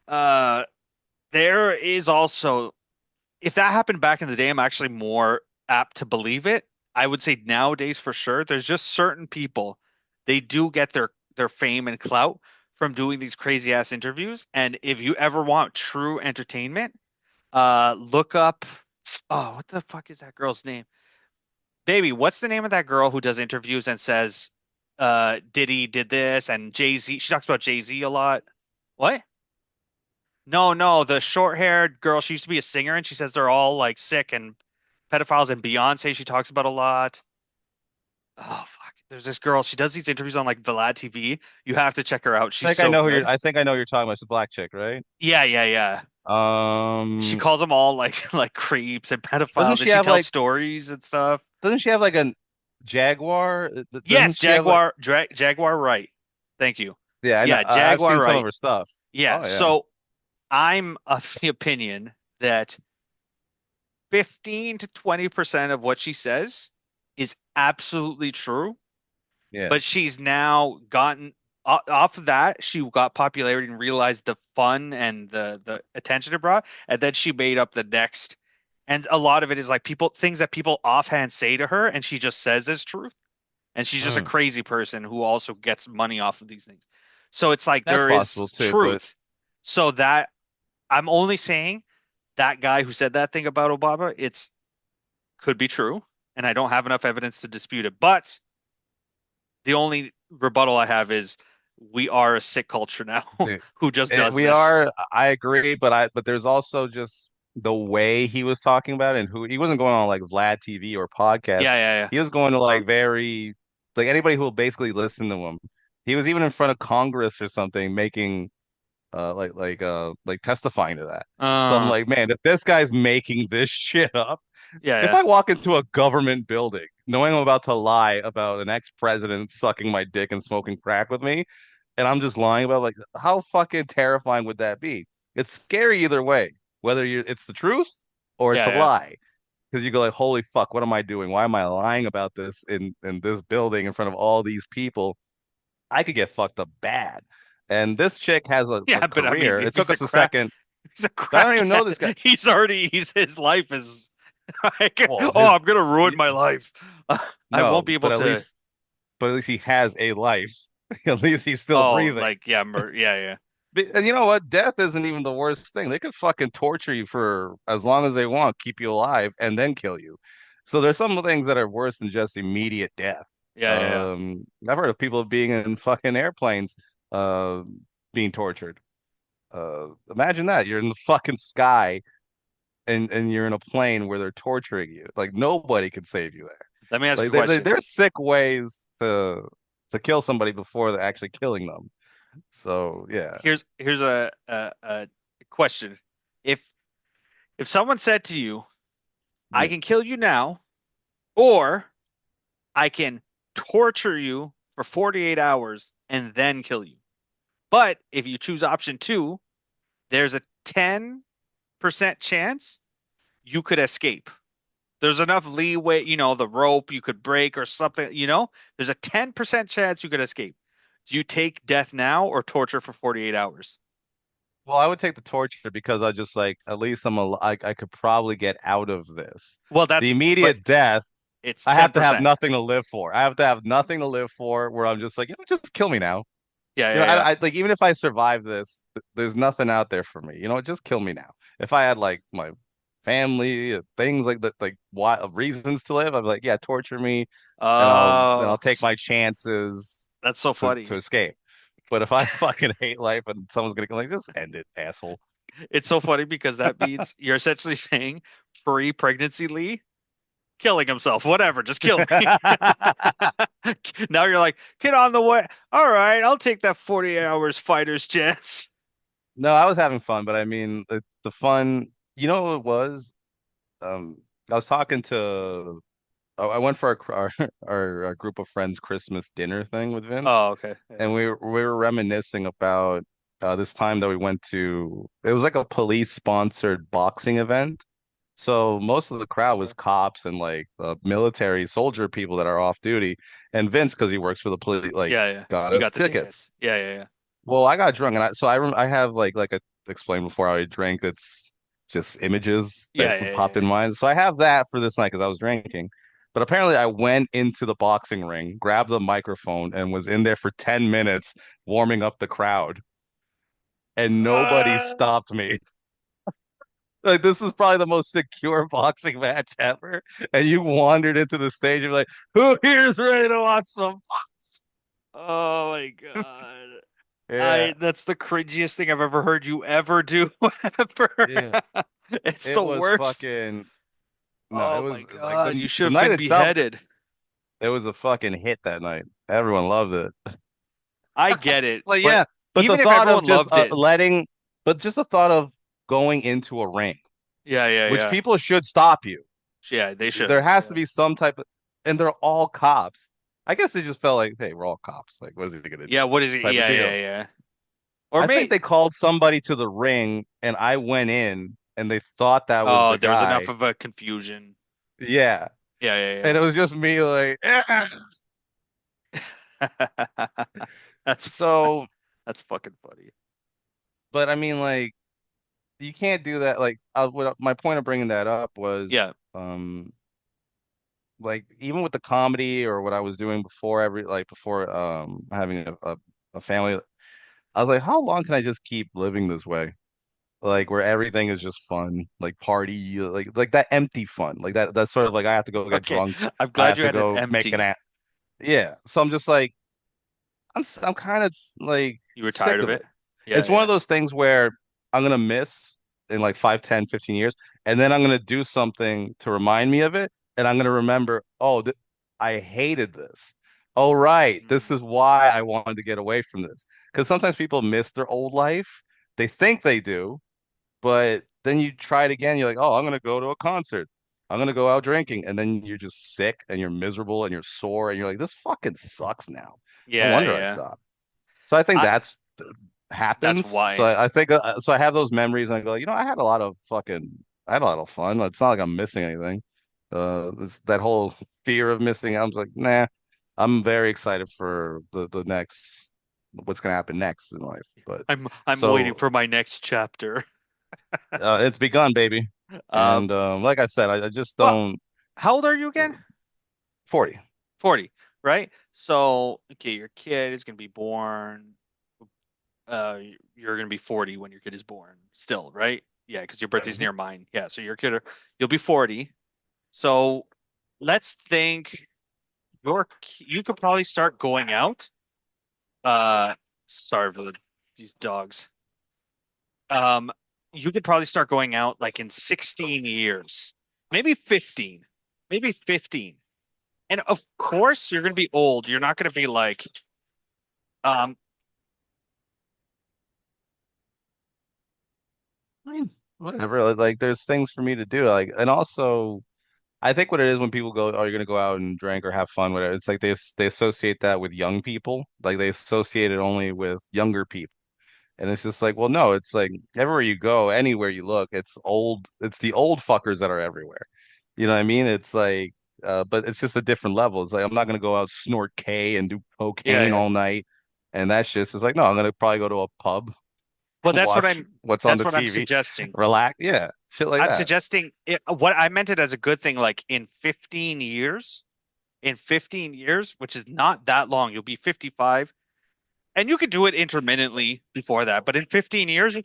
Speaker 3: uh there is also if that happened back in the day, I'm actually more apt to believe it. I would say nowadays for sure, there's just certain people, they do get their fame and clout from doing these crazy ass interviews. And if you ever want true entertainment, look up oh, what the fuck is that girl's name? Baby, what's the name of that girl who does interviews and says Diddy did this and Jay-Z? She talks about Jay-Z a lot. What? No, no, the short-haired girl, she used to be a singer and she says they're all like sick and pedophiles and Beyonce she talks about a lot. Oh fuck. There's this girl, she does these interviews on like Vlad TV. You have to check her out. She's so good.
Speaker 4: I think I know who you're talking about. It's a black chick, right?
Speaker 3: Yeah, yeah, yeah. She
Speaker 4: Um,
Speaker 3: calls them all like creeps and
Speaker 4: doesn't
Speaker 3: pedophiles, and
Speaker 4: she
Speaker 3: she
Speaker 4: have
Speaker 3: tells
Speaker 4: like
Speaker 3: stories and stuff.
Speaker 4: doesn't she have like a Jaguar?
Speaker 3: Yes,
Speaker 4: Doesn't she have like
Speaker 3: Jaguar Wright. Thank you.
Speaker 4: yeah, I know.
Speaker 3: Yeah,
Speaker 4: I've
Speaker 3: Jaguar
Speaker 4: seen some of
Speaker 3: Wright.
Speaker 4: her stuff.
Speaker 3: Yeah.
Speaker 4: Oh yeah.
Speaker 3: So I'm of the opinion that 15 to 20% of what she says is absolutely true,
Speaker 4: Yeah.
Speaker 3: but she's now gotten off of that. She got popularity and realized the fun and the attention it brought, and then she made up the next. And a lot of it is like people things that people offhand say to her, and she just says as truth. And she's just a
Speaker 4: Mm.
Speaker 3: crazy person who also gets money off of these things. So it's like
Speaker 4: That's
Speaker 3: there is
Speaker 4: possible too, but
Speaker 3: truth. So that I'm only saying that guy who said that thing about Obama, it's could be true, and I don't have enough evidence to dispute it. But the only rebuttal I have is we are a sick culture now
Speaker 4: Dude,
Speaker 3: who just does
Speaker 4: we
Speaker 3: this.
Speaker 4: are. I agree, but there's also just the way he was talking about it, and who he wasn't going on like Vlad TV or podcast.
Speaker 3: Yeah, yeah, yeah.
Speaker 4: He was going to like very like anybody who will basically listen to him. He was even in front of Congress or something, making like testifying to that. So I'm
Speaker 3: Uh,
Speaker 4: like, man, if this guy's making this shit up,
Speaker 3: yeah,
Speaker 4: if
Speaker 3: yeah.
Speaker 4: I walk into a government building knowing I'm about to lie about an ex-president sucking my dick and smoking crack with me, and I'm just lying about like how fucking terrifying would that be? It's scary either way, whether you it's the truth or it's
Speaker 3: Yeah,
Speaker 4: a
Speaker 3: yeah.
Speaker 4: lie. Because you go like, holy fuck, what am I doing? Why am I lying about this in this building in front of all these people? I could get fucked up bad. And this chick has a
Speaker 3: Yeah, but I mean,
Speaker 4: career.
Speaker 3: if
Speaker 4: It took
Speaker 3: he's a
Speaker 4: us a
Speaker 3: crack,
Speaker 4: second.
Speaker 3: he's a
Speaker 4: I don't even know this guy.
Speaker 3: crackhead. He's already he's his life is like,
Speaker 4: Well,
Speaker 3: oh,
Speaker 4: his
Speaker 3: I'm gonna ruin my life. I
Speaker 4: no,
Speaker 3: won't be able to.
Speaker 4: but at least he has a life. At least he's still
Speaker 3: Oh,
Speaker 4: breathing.
Speaker 3: like yeah, yeah, yeah,
Speaker 4: And you know what? Death isn't even the worst thing. They could fucking torture you for as long as they want, keep you alive, and then kill you. So there's some things that are worse than just immediate death.
Speaker 3: yeah, yeah, yeah.
Speaker 4: I've heard of people being in fucking airplanes, uh, being tortured. Imagine that. You're in the fucking sky and you're in a plane where they're torturing you. Like nobody can save you there.
Speaker 3: Let me ask you
Speaker 4: Like
Speaker 3: a question.
Speaker 4: there's sick ways to kill somebody before they're actually killing them. So yeah.
Speaker 3: Here's a question. If if someone said to you, I
Speaker 4: Yeah.
Speaker 3: can kill you now, or I can torture you for 48 hours and then kill you. But if you choose option two, there's a 10% chance you could escape. There's enough leeway, the rope you could break or something, there's a 10% chance you could escape. Do you take death now or torture for 48 hours?
Speaker 4: Well, I would take the torture because I just like at least I could probably get out of this.
Speaker 3: Well,
Speaker 4: The
Speaker 3: but
Speaker 4: immediate death,
Speaker 3: it's
Speaker 4: I have to have
Speaker 3: 10%.
Speaker 4: nothing to live for. I have to have nothing to live for where I'm just like, just kill me now.
Speaker 3: Yeah, yeah, yeah.
Speaker 4: I like even if I survive this, there's nothing out there for me. Just kill me now. If I had like my family, things like that, like what reasons to live, I'm like, yeah, torture me, and I'll
Speaker 3: Oh,
Speaker 4: take my chances
Speaker 3: that's so
Speaker 4: to
Speaker 3: funny.
Speaker 4: escape. But if I fucking hate life and someone's gonna go like, just end it, asshole.
Speaker 3: It's so funny because that means you're essentially saying pre-pregnancy Lee killing himself, whatever, just kill me. Now you're like, get on the way. All right, I'll take that 48 hours fighter's chance.
Speaker 4: No, I was having fun, but I mean the fun. You know what it was? Um, I was talking to. I went for our group of friends Christmas dinner thing with Vince,
Speaker 3: Oh, okay. Yeah.
Speaker 4: and we were reminiscing about this time that we went to. It was like a police sponsored boxing event. So most of the crowd was cops and like military soldier people that are off duty, and Vince because he works for the police like
Speaker 3: Yeah, yeah.
Speaker 4: got
Speaker 3: You
Speaker 4: us
Speaker 3: got the
Speaker 4: tickets.
Speaker 3: tickets. Yeah, yeah, yeah.
Speaker 4: Well, I got drunk, and I have like I explained before how I drink. It's just images
Speaker 3: Yeah,
Speaker 4: that
Speaker 3: yeah,
Speaker 4: pop in
Speaker 3: yeah.
Speaker 4: mind. So I have that for this night because I was drinking. But apparently, I went into the boxing ring, grabbed the microphone, and was in there for 10 minutes warming up the crowd, and nobody
Speaker 3: Uh,
Speaker 4: stopped me. Like this is probably the most secure boxing match ever. And you wandered into the stage and you're like, who here's ready to watch some box?
Speaker 3: oh my God.
Speaker 4: Yeah,
Speaker 3: I that's the cringiest thing I've ever heard you ever do ever.
Speaker 4: yeah.
Speaker 3: It's
Speaker 4: It
Speaker 3: the
Speaker 4: was
Speaker 3: worst.
Speaker 4: fucking no, it
Speaker 3: Oh my
Speaker 4: was like
Speaker 3: God, you should
Speaker 4: the
Speaker 3: have
Speaker 4: night
Speaker 3: been
Speaker 4: itself,
Speaker 3: beheaded.
Speaker 4: it was a fucking hit that night. Everyone loved it.
Speaker 3: I get it,
Speaker 4: Well,
Speaker 3: but
Speaker 4: yeah, but the
Speaker 3: even if
Speaker 4: thought of
Speaker 3: everyone
Speaker 4: just
Speaker 3: loved it,
Speaker 4: letting, but just the thought of going into a ring,
Speaker 3: Yeah, yeah,
Speaker 4: which
Speaker 3: yeah.
Speaker 4: people should stop you.
Speaker 3: Yeah, they should
Speaker 4: There
Speaker 3: have.
Speaker 4: has to
Speaker 3: Yeah.
Speaker 4: be some type of, and they're all cops. I guess they just felt like, hey, we're all cops. Like, what is he gonna do?
Speaker 3: Yeah, what is it?
Speaker 4: Type of
Speaker 3: Yeah, yeah,
Speaker 4: deal.
Speaker 3: yeah. Or
Speaker 4: I think
Speaker 3: may
Speaker 4: they called somebody to the ring, and I went in, and they thought that was
Speaker 3: Oh,
Speaker 4: the
Speaker 3: there was enough
Speaker 4: guy.
Speaker 3: of a confusion.
Speaker 4: Yeah,
Speaker 3: Yeah, yeah,
Speaker 4: and it was just me, like,
Speaker 3: yeah. That's
Speaker 4: so.
Speaker 3: that's fucking funny.
Speaker 4: But I mean, like, you can't do that. Like, my point of bringing that up was,
Speaker 3: Yeah.
Speaker 4: um, like even with the comedy or what I was doing before before having a family, I was like, how long can I just keep living this way? Like where everything is just fun, like party, like that empty fun, like that's sort of like I have to go get
Speaker 3: Okay.
Speaker 4: drunk,
Speaker 3: I'm
Speaker 4: I
Speaker 3: glad
Speaker 4: have
Speaker 3: you
Speaker 4: to
Speaker 3: had it
Speaker 4: go make an
Speaker 3: empty.
Speaker 4: app. Yeah, so I'm just like I'm kind of like
Speaker 3: You were tired
Speaker 4: sick
Speaker 3: of
Speaker 4: of
Speaker 3: it.
Speaker 4: it.
Speaker 3: Yeah,
Speaker 4: It's one
Speaker 3: yeah.
Speaker 4: of those things where I'm gonna miss in like 5, 10, 15 years, and then I'm gonna do something to remind me of it, and I'm gonna remember, oh, th I hated this. Oh, right, this
Speaker 3: Mm.
Speaker 4: is why I wanted to get away from this. Because sometimes people miss their old life. They think they do, but then you try it again. You're like, oh, I'm gonna go to a concert. I'm gonna go out drinking, and then you're just sick and you're miserable and you're sore and you're like, this fucking sucks now. No
Speaker 3: Yeah,
Speaker 4: wonder I
Speaker 3: yeah.
Speaker 4: stopped. So I think
Speaker 3: I
Speaker 4: that's
Speaker 3: That's
Speaker 4: happens. So
Speaker 3: why.
Speaker 4: I think so. I have those memories, and I go, I had a lot of I had a lot of fun. It's not like I'm missing anything. It's that whole fear of missing. I was like, nah. I'm very excited for the next, what's gonna happen next in life. But
Speaker 3: I'm waiting
Speaker 4: so
Speaker 3: for my next chapter.
Speaker 4: it's begun, baby.
Speaker 3: Um,
Speaker 4: And like I said, I just
Speaker 3: well,
Speaker 4: don't.
Speaker 3: how old are you again?
Speaker 4: 40.
Speaker 3: 40, right? So, okay, your kid is gonna be born. You're gonna be 40 when your kid is born, still, right? Yeah, because your birthday's
Speaker 4: Mhm.
Speaker 3: near mine. Yeah, so you'll be 40. So let's think you could probably start going out. Uh, sorry for these dogs. Um, you could probably start going out like in 16 years, maybe 15, maybe 15. And of course, you're gonna be old. You're not gonna be like, um,
Speaker 4: Whatever. Like there's things for me to do. Like, and also I think what it is when people go, oh, you're gonna go out and drink or have fun, whatever. It's like they associate that with young people. Like they associate it only with younger people. And it's just like, well, no, it's like everywhere you go, anywhere you look, it's old, it's the old fuckers that are everywhere. You know what I mean? It's like, but it's just a different level. It's like I'm not gonna go out snort K and do
Speaker 3: yeah,
Speaker 4: cocaine
Speaker 3: yeah.
Speaker 4: all night, and that shit's just like, no, I'm gonna probably go to a pub,
Speaker 3: But
Speaker 4: watch what's on
Speaker 3: that's
Speaker 4: the
Speaker 3: what I'm
Speaker 4: TV,
Speaker 3: suggesting.
Speaker 4: relax, yeah, shit like
Speaker 3: I'm
Speaker 4: that.
Speaker 3: suggesting what I meant it as a good thing, like in 15 years, which is not that long, you'll be 55, and you could do it intermittently before that. But in 15 years, your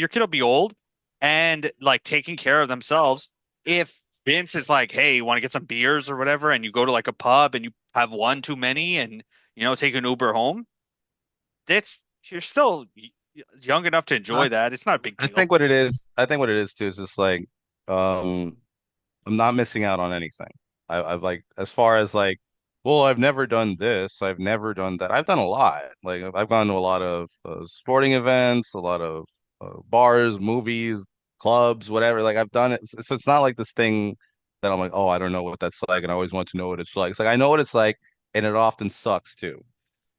Speaker 3: kid will be old and like taking care of themselves. If Vince is like, "Hey, you want to get some beers or whatever," and you go to like a pub and you have one too many, and take an Uber home, that's you're still young enough to enjoy that. It's not a big
Speaker 4: I
Speaker 3: deal.
Speaker 4: think what it is, I think what it is too is just like, um, I'm not missing out on anything. I've like, as far as like, well, I've never done this, I've never done that. I've done a lot. Like I've gone to a lot of sporting events, a lot of bars, movies, clubs, whatever. Like I've done it. So it's not like this thing that I'm like, oh, I don't know what that's like, and I always want to know what it's like. It's like I know what it's like, and it often sucks too.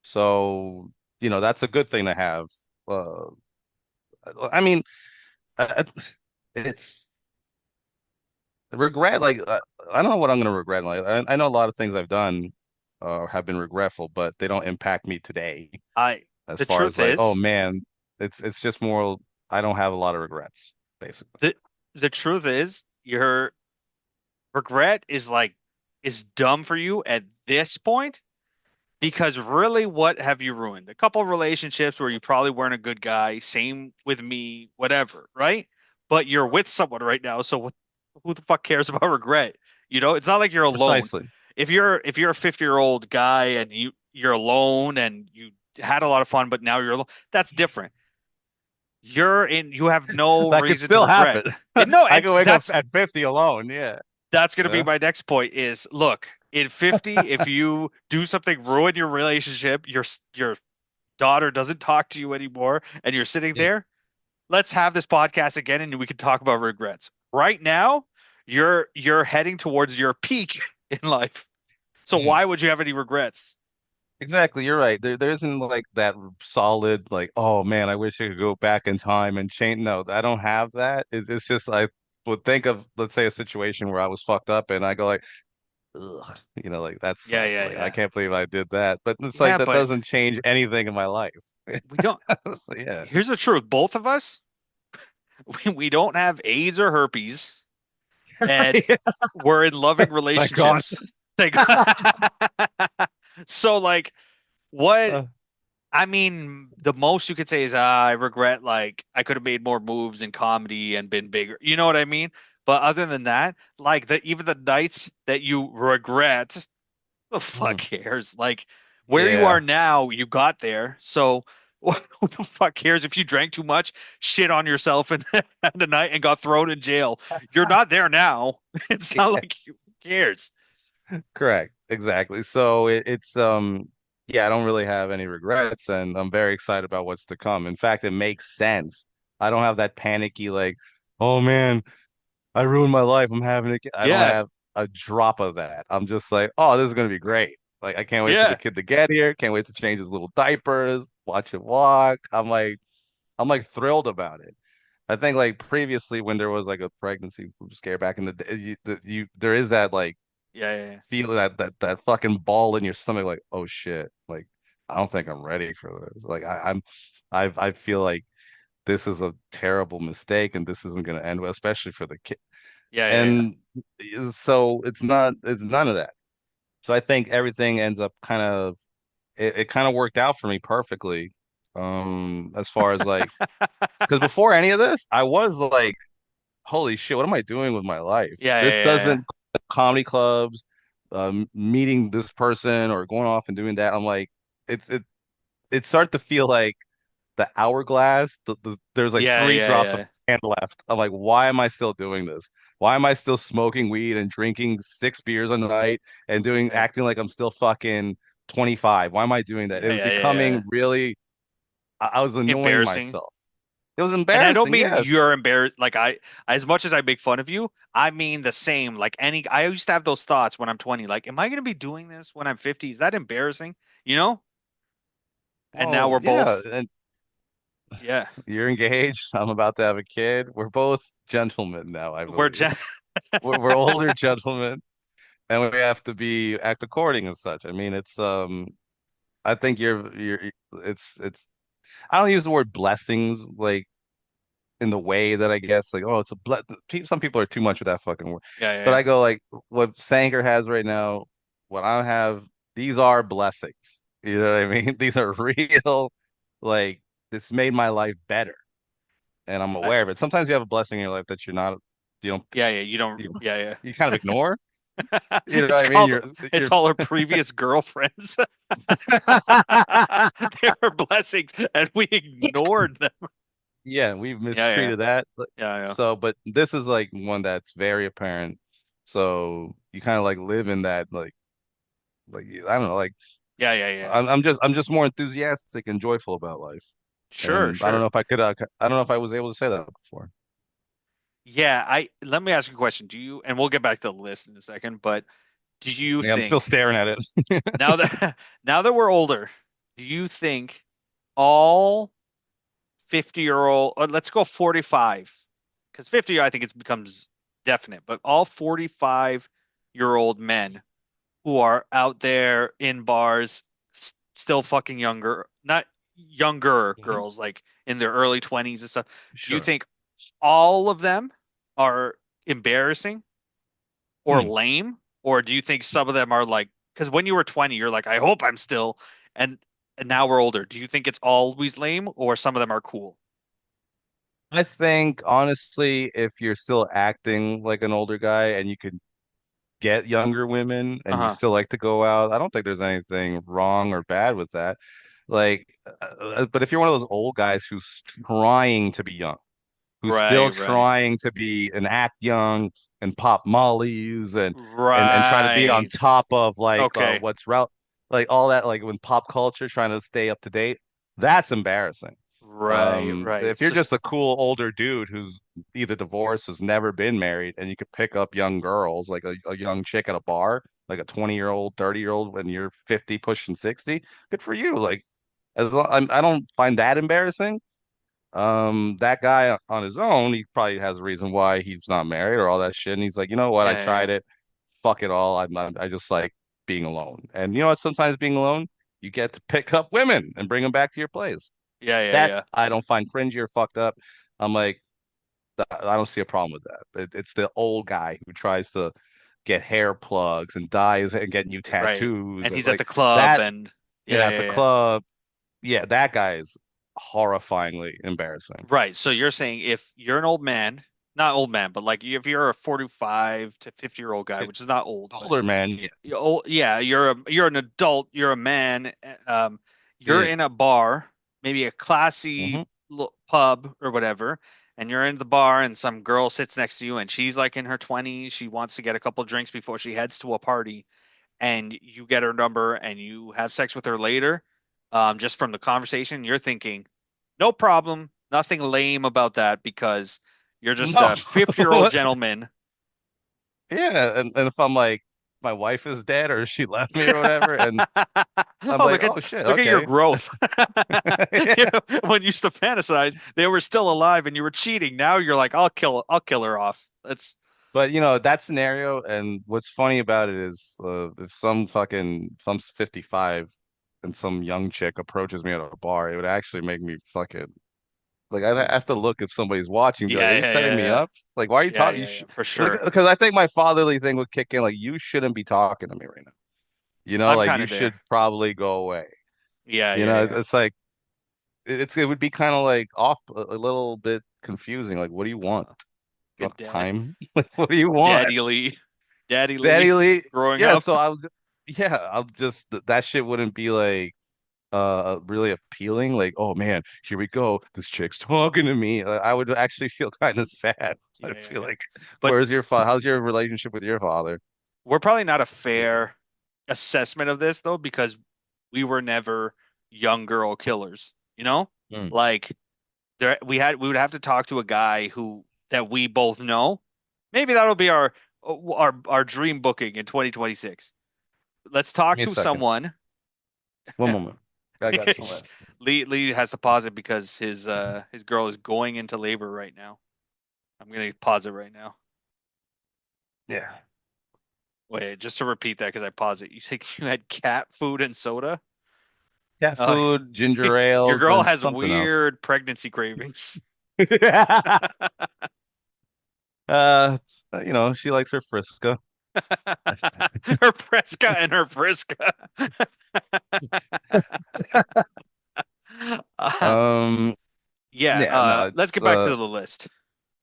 Speaker 4: So, that's a good thing to have. Uh, I mean, uh, it's regret. Like I don't know what I'm gonna regret. Like I know a lot of things I've done have been regretful, but they don't impact me today.
Speaker 3: I
Speaker 4: As
Speaker 3: The
Speaker 4: far as
Speaker 3: truth
Speaker 4: like, oh
Speaker 3: is,
Speaker 4: man, it's just more. I don't have a lot of regrets, basically.
Speaker 3: the the truth is, your regret is dumb for you at this point because really, what have you ruined? A couple of relationships where you probably weren't a good guy. Same with me, whatever, right? But you're with someone right now, so who the fuck cares about regret? It's not like you're alone.
Speaker 4: Precisely.
Speaker 3: If you're a 50-year-old guy and you're alone and you had a lot of fun, but now you're alone, that's different. You have no
Speaker 4: That could
Speaker 3: reason to
Speaker 4: still
Speaker 3: regret.
Speaker 4: happen.
Speaker 3: And no,
Speaker 4: I
Speaker 3: and
Speaker 4: could wake up at 50 alone. Yeah.
Speaker 3: that's going to be
Speaker 4: Yeah.
Speaker 3: my next point is look, in 50, if you do something, ruin your relationship, your daughter doesn't talk to you anymore, and you're sitting there, let's have this podcast again and we can talk about regrets. Right now, you're heading towards your peak in life. So
Speaker 4: Mm.
Speaker 3: why would you have any regrets?
Speaker 4: Exactly, you're right. There isn't like that solid like, oh man, I wish I could go back in time and change. No, I don't have that. It's just I would think of, let's say, a situation where I was fucked up and I go like, ugh, like that
Speaker 3: Yeah,
Speaker 4: sucked.
Speaker 3: yeah,
Speaker 4: Like I
Speaker 3: yeah.
Speaker 4: can't believe I did that. But it's like
Speaker 3: Yeah,
Speaker 4: that
Speaker 3: but
Speaker 4: doesn't change anything in my life.
Speaker 3: we don't.
Speaker 4: So, yeah.
Speaker 3: Here's the truth. Both of us, we don't have AIDS or herpes, and we're in loving
Speaker 4: My God.
Speaker 3: relationships. Like, so like what
Speaker 4: Uh,
Speaker 3: I mean, the most you could say is I regret like I could have made more moves in comedy and been bigger. You know what I mean? But other than that, like the even the nights that you regret, the fuck
Speaker 4: mm,
Speaker 3: cares? Like where you are
Speaker 4: yeah.
Speaker 3: now, you got there. So who the fuck cares if you drank too much, shit on yourself and the night and got thrown in jail? You're not there now. It's not like who cares?
Speaker 4: Correct. Exactly. So it's yeah, I don't really have any regrets and I'm very excited about what's to come. In fact, it makes sense. I don't have that panicky like, oh man, I ruined my life. I'm having it. I don't
Speaker 3: Yeah,
Speaker 4: have a drop of that. I'm just like, oh, this is gonna be great. Like I can't wait for the
Speaker 3: yeah.
Speaker 4: kid to get here. Can't wait to change his little diapers, watch him walk. I'm like thrilled about it. I think like previously when there was like a pregnancy scare back in the day, there is that like
Speaker 3: Yeah, yeah, yeah.
Speaker 4: feel that fucking ball in your stomach, like, oh shit, like I don't think I'm ready for this. Like I feel like this is a terrible mistake and this isn't gonna end well, especially for the kid.
Speaker 3: Yeah, yeah, yeah.
Speaker 4: And so it's none of that. So I think everything ends up kind of it kind of worked out for me perfectly. As far as like because before any of this, I was like, holy shit, what am I doing with my life?
Speaker 3: Yeah, yeah,
Speaker 4: This
Speaker 3: yeah, yeah.
Speaker 4: doesn't comedy clubs, meeting this person or going off and doing that. I'm like, it started to feel like the hourglass. There's like
Speaker 3: Yeah,
Speaker 4: three
Speaker 3: yeah,
Speaker 4: drops of
Speaker 3: yeah.
Speaker 4: sand left. I'm like, why am I still doing this? Why am I still smoking weed and drinking 6 beers a night and doing
Speaker 3: Yeah,
Speaker 4: acting like I'm still fucking 25? Why am I doing that? It
Speaker 3: yeah,
Speaker 4: was
Speaker 3: yeah, yeah, yeah.
Speaker 4: becoming really, I was annoying
Speaker 3: Embarrassing.
Speaker 4: myself. It was
Speaker 3: And I don't
Speaker 4: embarrassing,
Speaker 3: mean
Speaker 4: yes.
Speaker 3: you're embarrassed. Like as much as I make fun of you, I mean the same. Like I used to have those thoughts when I'm 20. Like, am I going to be doing this when I'm 50? Is that embarrassing? You know? And now
Speaker 4: Well,
Speaker 3: we're
Speaker 4: yeah,
Speaker 3: both,
Speaker 4: and
Speaker 3: yeah,
Speaker 4: you're engaged. I'm about to have a kid. We're both gentlemen now, I
Speaker 3: we're
Speaker 4: believe. We're older gentlemen, and we have to be act according and such. I mean, it's I think you're it's I don't use the word blessings like in the way that I guess like, oh, it's a some people are too much with that fucking word.
Speaker 3: yeah,
Speaker 4: But
Speaker 3: yeah,
Speaker 4: I go like what Sanker has right now, what I have, these are blessings. You know what I mean? These are real, like it's made my life better, and I'm
Speaker 3: yeah.
Speaker 4: aware of it. Sometimes you have a blessing in your life that you don't,
Speaker 3: Yeah, yeah. You don't,
Speaker 4: you,
Speaker 3: yeah, yeah.
Speaker 4: you kind of ignore. You know what
Speaker 3: It's
Speaker 4: I mean?
Speaker 3: called, it's all our previous girlfriends. They were blessings, and we ignored them.
Speaker 4: Yeah, we've
Speaker 3: Yeah, yeah,
Speaker 4: mistreated that.
Speaker 3: yeah, yeah,
Speaker 4: So, but this is like one that's very apparent. So you kind of like live in that like I don't know, like
Speaker 3: yeah, yeah, yeah.
Speaker 4: I'm just more enthusiastic and joyful about life.
Speaker 3: Sure,
Speaker 4: And I don't
Speaker 3: sure.
Speaker 4: know if I don't know if I was able to say that before.
Speaker 3: Yeah, I let me ask you a question. Do you, and we'll get back to the list in a second, but do you
Speaker 4: Yeah, I'm still
Speaker 3: think
Speaker 4: staring at it.
Speaker 3: now that now that we're older, do you think all 50-year-old, or let's go 45, because 50, I think it becomes definite, but all 45-year-old men who are out there in bars, still fucking younger, not younger
Speaker 4: Mhm.
Speaker 3: girls, like in their early 20s and stuff, do you
Speaker 4: Sure.
Speaker 3: think all of them are embarrassing or
Speaker 4: Hmm.
Speaker 3: lame? Or do you think some of them are like, because when you were 20, you're like, I hope I'm still, and and now we're older. Do you think it's always lame or some of them are cool?
Speaker 4: I think honestly, if you're still acting like an older guy and you could get younger women and you
Speaker 3: Uh-huh.
Speaker 4: still like to go out, I don't think there's anything wrong or bad with that. Like, but if you're one of those old guys who's trying to be young, who's still
Speaker 3: Right, right.
Speaker 4: trying to be and act young and pop mollies and try to be on
Speaker 3: Right.
Speaker 4: top of like
Speaker 3: Okay.
Speaker 4: what's route like all that like when pop culture trying to stay up to date, that's embarrassing.
Speaker 3: Right, right.
Speaker 4: If you're
Speaker 3: So,
Speaker 4: just a cool older dude who's either divorced, has never been married, and you could pick up young girls, like a young chick at a bar, like a 20-year-old, 30-year-old when you're 50 pushing 60, good for you. Like, as long, I don't find that embarrassing. That guy on his own, he probably has a reason why he's not married or all that shit. And he's like, you know what? I
Speaker 3: yeah, yeah,
Speaker 4: tried it. Fuck it all. I just like being alone. And you know what? Sometimes being alone, you get to pick up women and bring them back to your place.
Speaker 3: yeah, yeah,
Speaker 4: That
Speaker 3: yeah.
Speaker 4: I don't find cringy or fucked up. I'm like, I don't see a problem with that. It's the old guy who tries to get hair plugs and dyes and get new
Speaker 3: Right.
Speaker 4: tattoos
Speaker 3: And
Speaker 4: and
Speaker 3: he's at
Speaker 4: like
Speaker 3: the club
Speaker 4: that.
Speaker 3: and
Speaker 4: And
Speaker 3: yeah,
Speaker 4: at
Speaker 3: yeah,
Speaker 4: the
Speaker 3: yeah.
Speaker 4: club, yeah, that guy is horrifyingly embarrassing.
Speaker 3: Right. So you're saying if you're an old man, not old man, but like if you're a 45 to 50-year-old guy, which is not old, but
Speaker 4: Older man, yeah,
Speaker 3: yeah, you're an adult, you're a man, you're
Speaker 4: yeah.
Speaker 3: in a bar, maybe a classy
Speaker 4: Hmm.
Speaker 3: pub or whatever, and you're in the bar and some girl sits next to you and she's like in her 20s, she wants to get a couple drinks before she heads to a party and you get her number and you have sex with her later, just from the conversation, you're thinking, no problem, nothing lame about that because you're just
Speaker 4: No.
Speaker 3: a 50-year-old gentleman.
Speaker 4: And if I'm like my wife is dead or she left me or whatever, and I'm
Speaker 3: Oh,
Speaker 4: like, oh shit,
Speaker 3: look at your
Speaker 4: okay.
Speaker 3: growth. You
Speaker 4: Yeah.
Speaker 3: know, when you used to fantasize, they were still alive and you were cheating. Now you're like, I'll kill her off. That's
Speaker 4: But you know that scenario, and what's funny about it is, if if I'm 55 and some young chick approaches me at a bar, it would actually make me fucking like I have to look if somebody's watching, be like,
Speaker 3: yeah,
Speaker 4: are you
Speaker 3: yeah,
Speaker 4: setting
Speaker 3: yeah,
Speaker 4: me
Speaker 3: yeah,
Speaker 4: up? Like, why are you
Speaker 3: yeah,
Speaker 4: talking?
Speaker 3: yeah, yeah, for
Speaker 4: Like,
Speaker 3: sure.
Speaker 4: because I think my fatherly thing would kick in, like, you shouldn't be talking to me right now. You know,
Speaker 3: I'm
Speaker 4: like
Speaker 3: kind
Speaker 4: you
Speaker 3: of there.
Speaker 4: should probably go away.
Speaker 3: Yeah,
Speaker 4: You
Speaker 3: yeah,
Speaker 4: know,
Speaker 3: yeah.
Speaker 4: it's like it would be kind of like off a little bit confusing. Like, what do you want? You
Speaker 3: Good
Speaker 4: want
Speaker 3: dad,
Speaker 4: time? Like, what do you want?
Speaker 3: Daddy Lee, Daddy
Speaker 4: Daddy
Speaker 3: Lee,
Speaker 4: Lee.
Speaker 3: growing
Speaker 4: Yeah,
Speaker 3: up.
Speaker 4: so I'll just that shit wouldn't be like really appealing. Like, oh man, here we go. This chick's talking to me. I would actually feel kind of sad.
Speaker 3: Yeah,
Speaker 4: I'd
Speaker 3: yeah,
Speaker 4: feel
Speaker 3: yeah.
Speaker 4: like,
Speaker 3: But
Speaker 4: where's your father? How's your relationship with your father?
Speaker 3: we're probably not a fair assessment of this though, because we were never young girl killers, you know?
Speaker 4: Hmm.
Speaker 3: Like we would have to talk to a guy who that we both know. Maybe that'll be our dream booking in 2026. Let's
Speaker 4: Give
Speaker 3: talk
Speaker 4: me a
Speaker 3: to
Speaker 4: second.
Speaker 3: someone.
Speaker 4: One moment. I got some.
Speaker 3: Lee has to pause it because his girl is going into labor right now. I'm gonna pause it right now.
Speaker 4: Yeah.
Speaker 3: Wait, just to repeat that because I paused it. You said you had cat food and soda?
Speaker 4: Cat
Speaker 3: Uh,
Speaker 4: food, ginger
Speaker 3: your
Speaker 4: ales,
Speaker 3: girl
Speaker 4: and
Speaker 3: has
Speaker 4: something else.
Speaker 3: weird pregnancy cravings.
Speaker 4: Uh, you know, she likes her Frisca.
Speaker 3: Her Fresca and her Frisca. Uh,
Speaker 4: Um,
Speaker 3: yeah,
Speaker 4: yeah, no,
Speaker 3: let's
Speaker 4: it's
Speaker 3: get back to the list.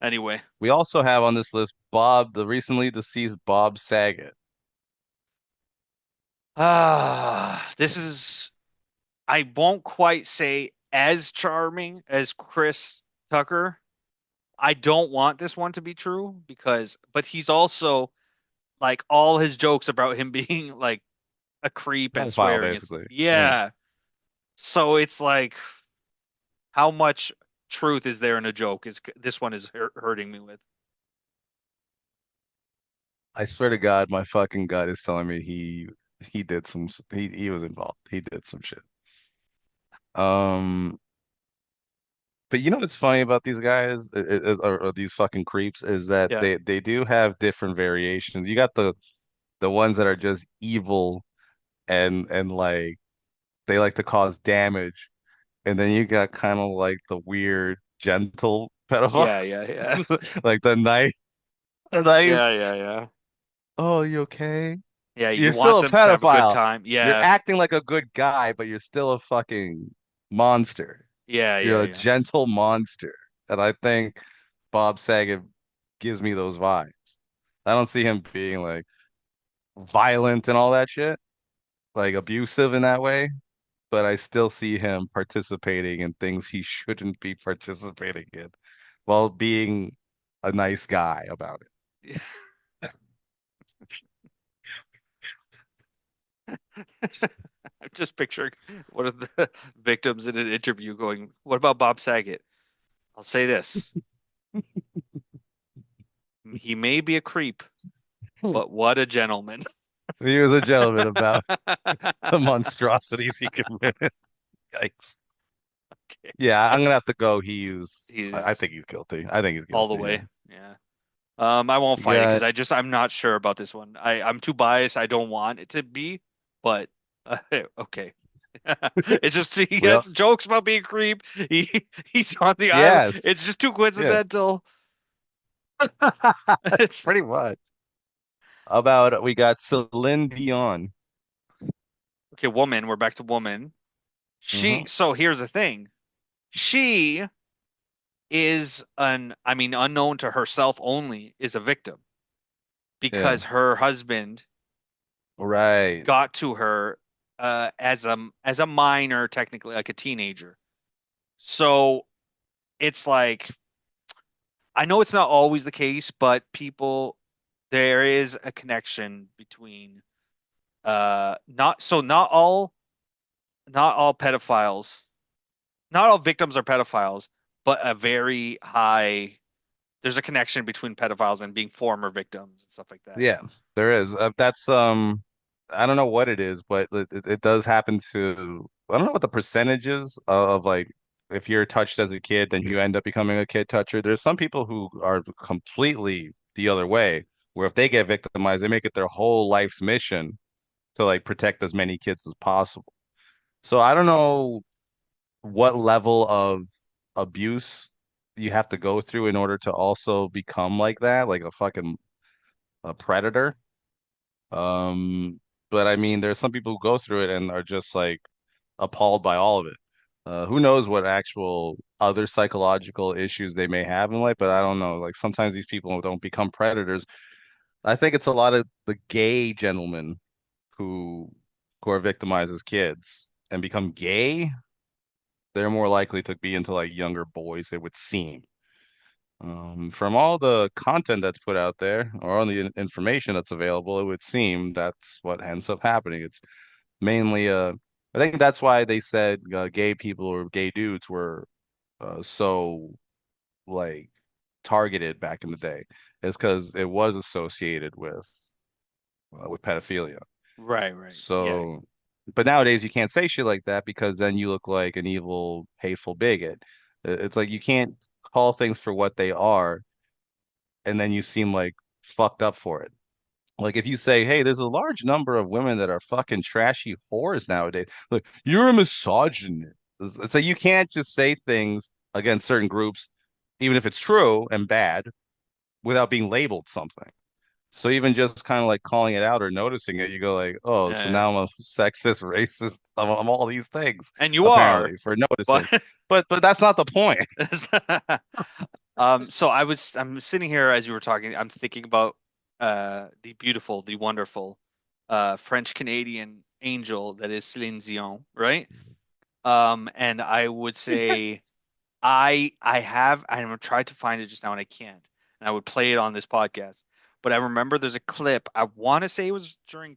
Speaker 3: Anyway,
Speaker 4: we also have on this list the recently deceased Bob Saget.
Speaker 3: this is, I won't quite say as charming as Chris Tucker. I don't want this one to be true but he's also like all his jokes about him being like a creep and
Speaker 4: Pedophile,
Speaker 3: swearing. It's
Speaker 4: basically. Yeah.
Speaker 3: yeah. So it's like, how much truth is there in a joke? Is this one is hurting me with?
Speaker 4: I swear to God, my fucking gut is telling me he did some he was involved. He did some shit. Um, but you know what's funny about these guys, or these fucking creeps, is that
Speaker 3: Yeah,
Speaker 4: they do have different variations. You got the ones that are just evil and like they like to cause damage, and then you got kind of like the weird gentle pedophile,
Speaker 3: yeah, yeah, yeah,
Speaker 4: like the nice.
Speaker 3: yeah, yeah, yeah.
Speaker 4: Oh, you okay?
Speaker 3: Yeah, you
Speaker 4: You're
Speaker 3: want
Speaker 4: still a
Speaker 3: them to have a good
Speaker 4: pedophile.
Speaker 3: time.
Speaker 4: You're
Speaker 3: Yeah,
Speaker 4: acting like a good guy, but you're still a fucking monster.
Speaker 3: yeah, yeah,
Speaker 4: You're a
Speaker 3: yeah.
Speaker 4: gentle monster. And I think Bob Saget gives me those vibes. I don't see him being like violent and all that shit, like abusive in that way, but I still see him participating in things he shouldn't be participating in while being a nice guy about it.
Speaker 3: I'm just picturing one of the victims in an interview going, "What about Bob Saget?" I'll say this: he may be a creep, but what a gentleman.
Speaker 4: He was a gentleman about the monstrosities he committed. Yikes.
Speaker 3: Okay.
Speaker 4: Yeah, I'm gonna have to go. I
Speaker 3: He's
Speaker 4: think he's guilty. I think he's
Speaker 3: all the
Speaker 4: guilty. Yeah.
Speaker 3: way. Yeah. I won't
Speaker 4: You
Speaker 3: fight it because
Speaker 4: got
Speaker 3: I'm not sure about this one. I'm too biased. I don't want it to be, but okay. It's just he
Speaker 4: well,
Speaker 3: has jokes about being a creep. He's on the island.
Speaker 4: yes,
Speaker 3: It's just too
Speaker 4: yeah,
Speaker 3: coincidental. It's
Speaker 4: pretty much. How about we got Celine Dion?
Speaker 3: okay, woman. We're back to woman.
Speaker 4: Hmm.
Speaker 3: So here's the thing. She is I mean, unknown to herself only, is a victim
Speaker 4: Yeah,
Speaker 3: because her husband
Speaker 4: right.
Speaker 3: got to her as a minor, technically like a teenager. So it's like I know it's not always the case, but there is a connection between not all pedophiles, not all victims are pedophiles, but a very high there's a connection between pedophiles and being former victims and stuff like that.
Speaker 4: Yeah, there is. That's I don't know what it is, but it does happen to. I don't know what the percentage is of like if you're touched as a kid, then you end up becoming a kid toucher. There's some people who are completely the other way, where if they get victimized, they make it their whole life's mission to like protect as many kids as possible. So I don't know what level of abuse you have to go through in order to also become like that, like a fucking a predator. But I mean, there's some people who go through it and are just like appalled by all of it. Who knows what actual other psychological issues they may have in life, but I don't know. Like sometimes these people don't become predators. I think it's a lot of the gay gentlemen who who are victimized as kids and become gay. They're more likely to be into like younger boys, it would seem. From all the content that's put out there or all the information that's available, it would seem that's what ends up happening. It's mainly, I think that's why they said gay people or gay dudes were so like targeted back in the day. It's because it was associated with pedophilia.
Speaker 3: Right, right. Yeah.
Speaker 4: So, but nowadays you can't say shit like that because then you look like an evil, hateful bigot. It's like you can't call things for what they are and then you seem like fucked up for it. Like if you say, "Hey, there's a large number of women that are fucking trashy whores nowadays," like you're a misogynist. It's like you can't just say things against certain groups, even if it's true and bad, without being labeled something. So even just kind of like calling it out or noticing it, you go like, "Oh, so
Speaker 3: Yeah.
Speaker 4: now I'm a sexist, racist. I'm all these things
Speaker 3: And you are,
Speaker 4: apparently for noticing."
Speaker 3: but
Speaker 4: But that's not the point.
Speaker 3: so I'm sitting here as you were talking, I'm thinking about the beautiful, the wonderful French Canadian angel that is Céline Dion, right? And I would say I'm tried to find it just now and I can't. And I would play it on this podcast. But I remember there's a clip, I want to say it was during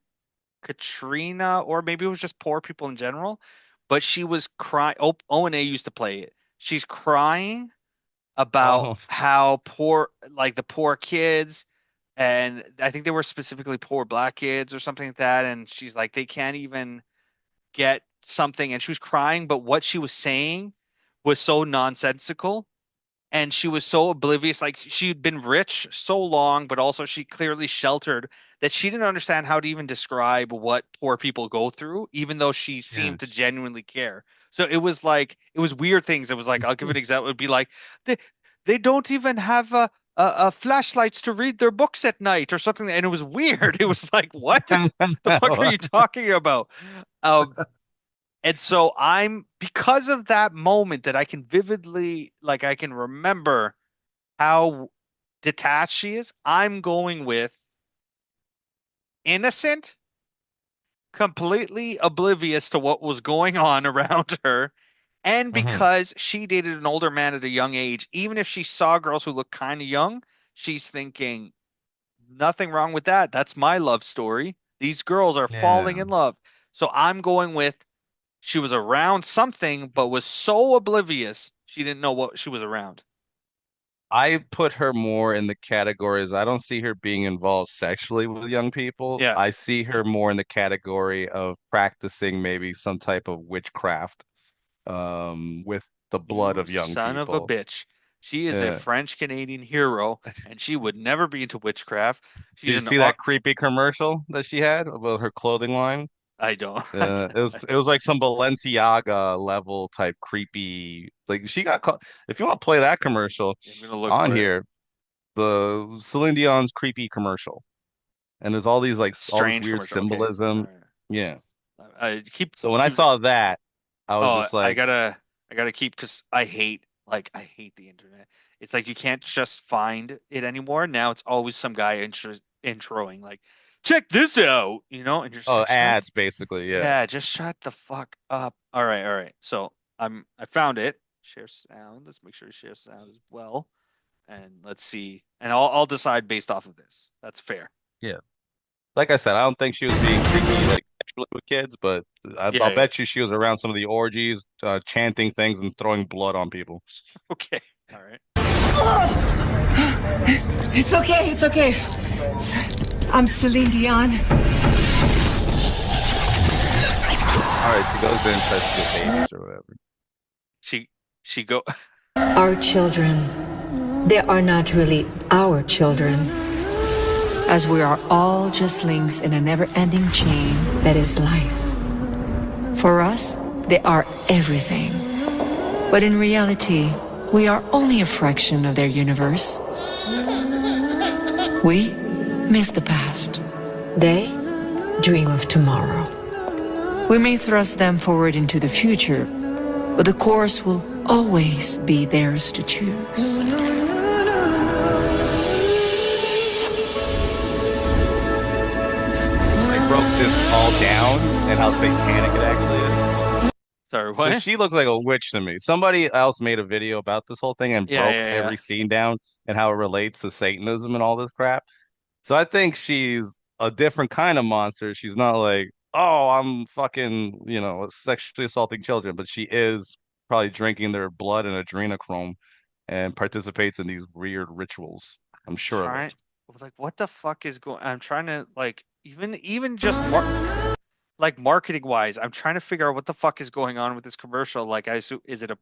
Speaker 3: Katrina, or maybe it was just poor people in general, but she was crying. O and A used to play it. She's crying about
Speaker 4: Oh,
Speaker 3: how poor, like the poor kids, and I think they were specifically poor black kids or something like that. And she's like, they can't even get something, and she was crying, but what she was saying was so nonsensical and she was so oblivious, like she'd been rich so long but also she clearly sheltered, that she didn't understand how to even describe what poor people go through even though she seemed to
Speaker 4: yes.
Speaker 3: genuinely care. So it was like it was weird things. It was like, I'll give an example. It would be like they they don't even have flashlights to read their books at night or something, and it was weird. It was like, what the fuck are you talking about? um and so I'm, because of that moment that I can vividly, like I can remember how detached she is, I'm going with innocent, completely oblivious to what was going on around her. And
Speaker 4: Mhm.
Speaker 3: because she dated an older man at a young age, even if she saw girls who look kind of young, she's thinking, nothing wrong with that. That's my love story. These girls are falling
Speaker 4: Yeah.
Speaker 3: in love. So I'm going with she was around something, but was so oblivious she didn't know what she was around.
Speaker 4: I put her more in the categories. I don't see her being involved sexually with young people.
Speaker 3: Yeah.
Speaker 4: I see her more in the category of practicing maybe some type of witchcraft with the blood
Speaker 3: You
Speaker 4: of young
Speaker 3: son of a
Speaker 4: people.
Speaker 3: bitch. She is a
Speaker 4: Yeah.
Speaker 3: French Canadian hero, and she would never be into witchcraft.
Speaker 4: Did
Speaker 3: She's
Speaker 4: you
Speaker 3: an
Speaker 4: see
Speaker 3: art.
Speaker 4: that creepy commercial that she had about her clothing line?
Speaker 3: I don't.
Speaker 4: It was like some Balenciaga level type creepy. Like she got caught. If you want to play that commercial
Speaker 3: I'm gonna look
Speaker 4: on
Speaker 3: for it.
Speaker 4: here, the Celine Dion's creepy commercial, and there's all these like all this
Speaker 3: Strange
Speaker 4: weird
Speaker 3: commercial. Okay. All
Speaker 4: symbolism.
Speaker 3: right.
Speaker 4: Yeah.
Speaker 3: I keep
Speaker 4: So when I
Speaker 3: keep.
Speaker 4: saw that, I was
Speaker 3: Oh,
Speaker 4: just like,
Speaker 3: I gotta keep because I hate the internet. It's like you can't just find it anymore. Now it's always some guy introing like, check this out, and you're just
Speaker 4: oh,
Speaker 3: like, shut.
Speaker 4: ads basically. Yeah.
Speaker 3: Yeah, just shut the fuck up. All right. So I found it. Share sound. Let's make sure to share sound as well. And let's see. And I'll decide based off of this. That's fair.
Speaker 4: Yeah. Like I said, I don't think she was being creepy like sexually with kids, but
Speaker 3: Yeah,
Speaker 4: I'll
Speaker 3: yeah.
Speaker 4: bet you she was around some of the orgies, chanting things and throwing blood on people.
Speaker 3: Okay. All right.
Speaker 5: It's okay, it's okay. I'm Celine Dion.
Speaker 4: All right, she goes in and tries to get babies or whatever.
Speaker 3: She go.
Speaker 6: Our children, they are not really our children,
Speaker 5: As we are all just links in a never-ending chain.
Speaker 6: that is life.
Speaker 5: For us, they are everything. But in reality, we are only a fraction of their universe. We miss the past.
Speaker 6: They dream of tomorrow.
Speaker 5: We may thrust them forward into the future, but the course will always be theirs to choose.
Speaker 4: They broke this all down and how satanic it actually is.
Speaker 3: Sorry,
Speaker 4: So
Speaker 3: what?
Speaker 4: she looks like a witch to me. Somebody else made a video about this whole thing and
Speaker 3: Yeah,
Speaker 4: broke
Speaker 3: yeah, yeah.
Speaker 4: every scene down and how it relates to Satanism and all this crap. So I think she's a different kind of monster. She's not like, oh, I'm fucking, sexually assaulting children, but she is probably drinking their blood and adrenochrome and participates in these weird rituals. I'm sure of
Speaker 3: Trying
Speaker 4: it.
Speaker 3: like what the fuck is going? I'm trying to like even just like marketing wise, I'm trying to figure out what the fuck is going on with this commercial. Like, I assume is the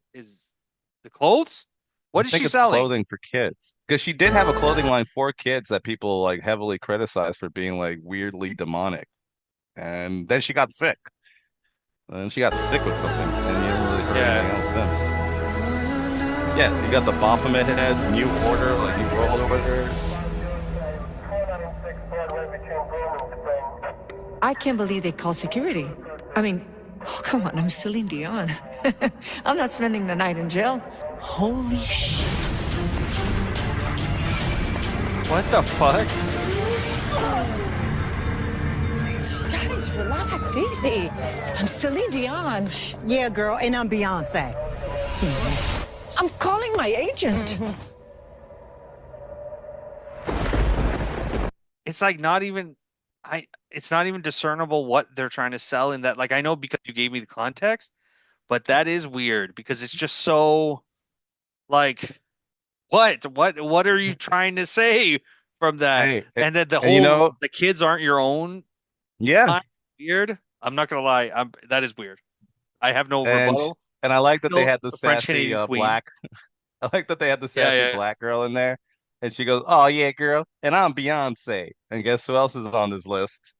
Speaker 3: clothes?
Speaker 4: I
Speaker 3: What is
Speaker 4: think
Speaker 3: she
Speaker 4: it's
Speaker 3: selling?
Speaker 4: clothing for kids because she did have a clothing line for kids that people like heavily criticized for being like weirdly demonic. And then she got sick. And she got sick with something, and you haven't really heard anything
Speaker 3: Yeah.
Speaker 4: else since. Yeah, you got the Baphomet head, New Order, like New World Order.
Speaker 5: I can't believe they called security. I mean, oh, come on, I'm Celine Dion. I'm not spending the night in jail. Holy shit.
Speaker 3: What the fuck?
Speaker 5: Guys, relax, easy. I'm Celine Dion.
Speaker 7: Yeah, girl, and I'm Beyonce.
Speaker 5: I'm calling my agent.
Speaker 3: It's like not even it's not even discernible what they're trying to sell in that. Like, I know because you gave me the context, but that is weird because it's just so like what are you trying to say from that?
Speaker 4: Hey,
Speaker 3: And then the
Speaker 4: and you
Speaker 3: whole
Speaker 4: know,
Speaker 3: the kids aren't your own.
Speaker 4: yeah,
Speaker 3: Weird. I'm not gonna lie. That is weird. I have no
Speaker 4: and
Speaker 3: rebuttal.
Speaker 4: and I like that they
Speaker 3: Still
Speaker 4: had the
Speaker 3: a French
Speaker 4: sassy
Speaker 3: Canadian queen.
Speaker 4: black. I like that they had the
Speaker 3: Yeah,
Speaker 4: sassy
Speaker 3: yeah, yeah.
Speaker 4: black girl in there, and she goes, "Oh yeah, girl," and I'm Beyonce. And guess who else is on this list?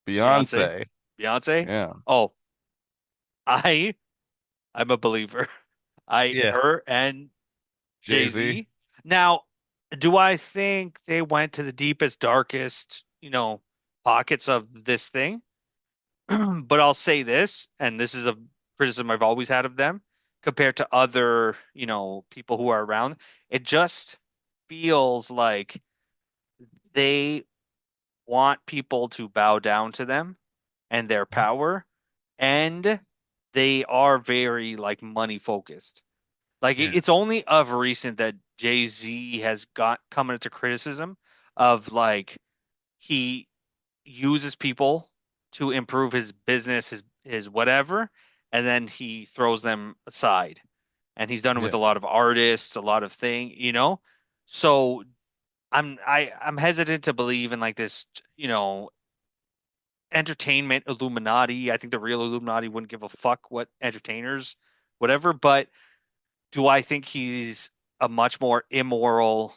Speaker 3: Beyonce.
Speaker 4: Beyonce.
Speaker 3: Beyonce.
Speaker 4: Yeah,
Speaker 3: Oh, I I'm a believer.
Speaker 4: yeah.
Speaker 3: Her and
Speaker 4: Jay-Z.
Speaker 3: Jay-Z. Now, do I think they went to the deepest, darkest, pockets of this thing? But I'll say this, and this is a criticism I've always had of them compared to other, people who are around. It just feels like they want people to bow down to them and their power, and they are very like money focused. Like
Speaker 4: Yeah.
Speaker 3: it's only of recent that Jay-Z has got come into criticism of like he uses people to improve his business, his whatever, and then he throws them aside. And he's done it with
Speaker 4: Yeah.
Speaker 3: a lot of artists, a lot of thing. So I'm hesitant to believe in like this, entertainment Illuminati. I think the real Illuminati wouldn't give a fuck what entertainers, whatever. But do I think he's a much more immoral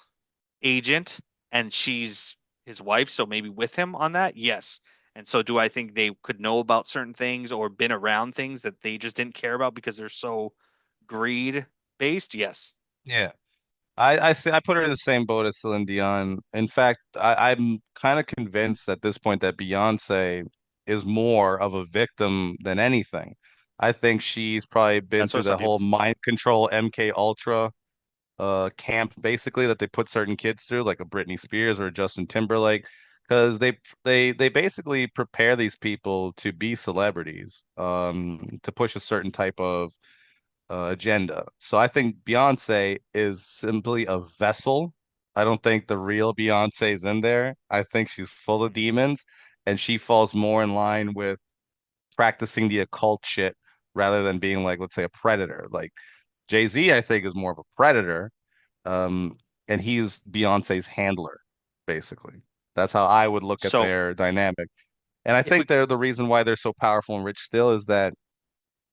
Speaker 3: agent and she's his wife, so maybe with him on that? Yes. And so do I think they could know about certain things or been around things that they just didn't care about because they're so greed based? Yes.
Speaker 4: Yeah. I see. I put her in the same boat as Celine Dion. In fact, I'm kind of convinced at this point that Beyonce is more of a victim than anything. I think she's probably been
Speaker 3: That's
Speaker 4: through
Speaker 3: what some
Speaker 4: the
Speaker 3: people
Speaker 4: whole
Speaker 3: say.
Speaker 4: mind control MK Ultra camp basically that they put certain kids through, like a Britney Spears or a Justin Timberlake, because they basically prepare these people to be celebrities, to push a certain type of agenda. So I think Beyonce is simply a vessel. I don't think the real Beyonce is in there. I think she's full of demons, and she falls more in line with practicing the occult shit rather than being like, let's say, a predator. Like Jay-Z, I think, is more of a predator, um, and he's Beyonce's handler, basically. That's how I would look at
Speaker 3: So
Speaker 4: their dynamic. And I
Speaker 3: if we
Speaker 4: think they're the reason why they're so powerful and rich still is that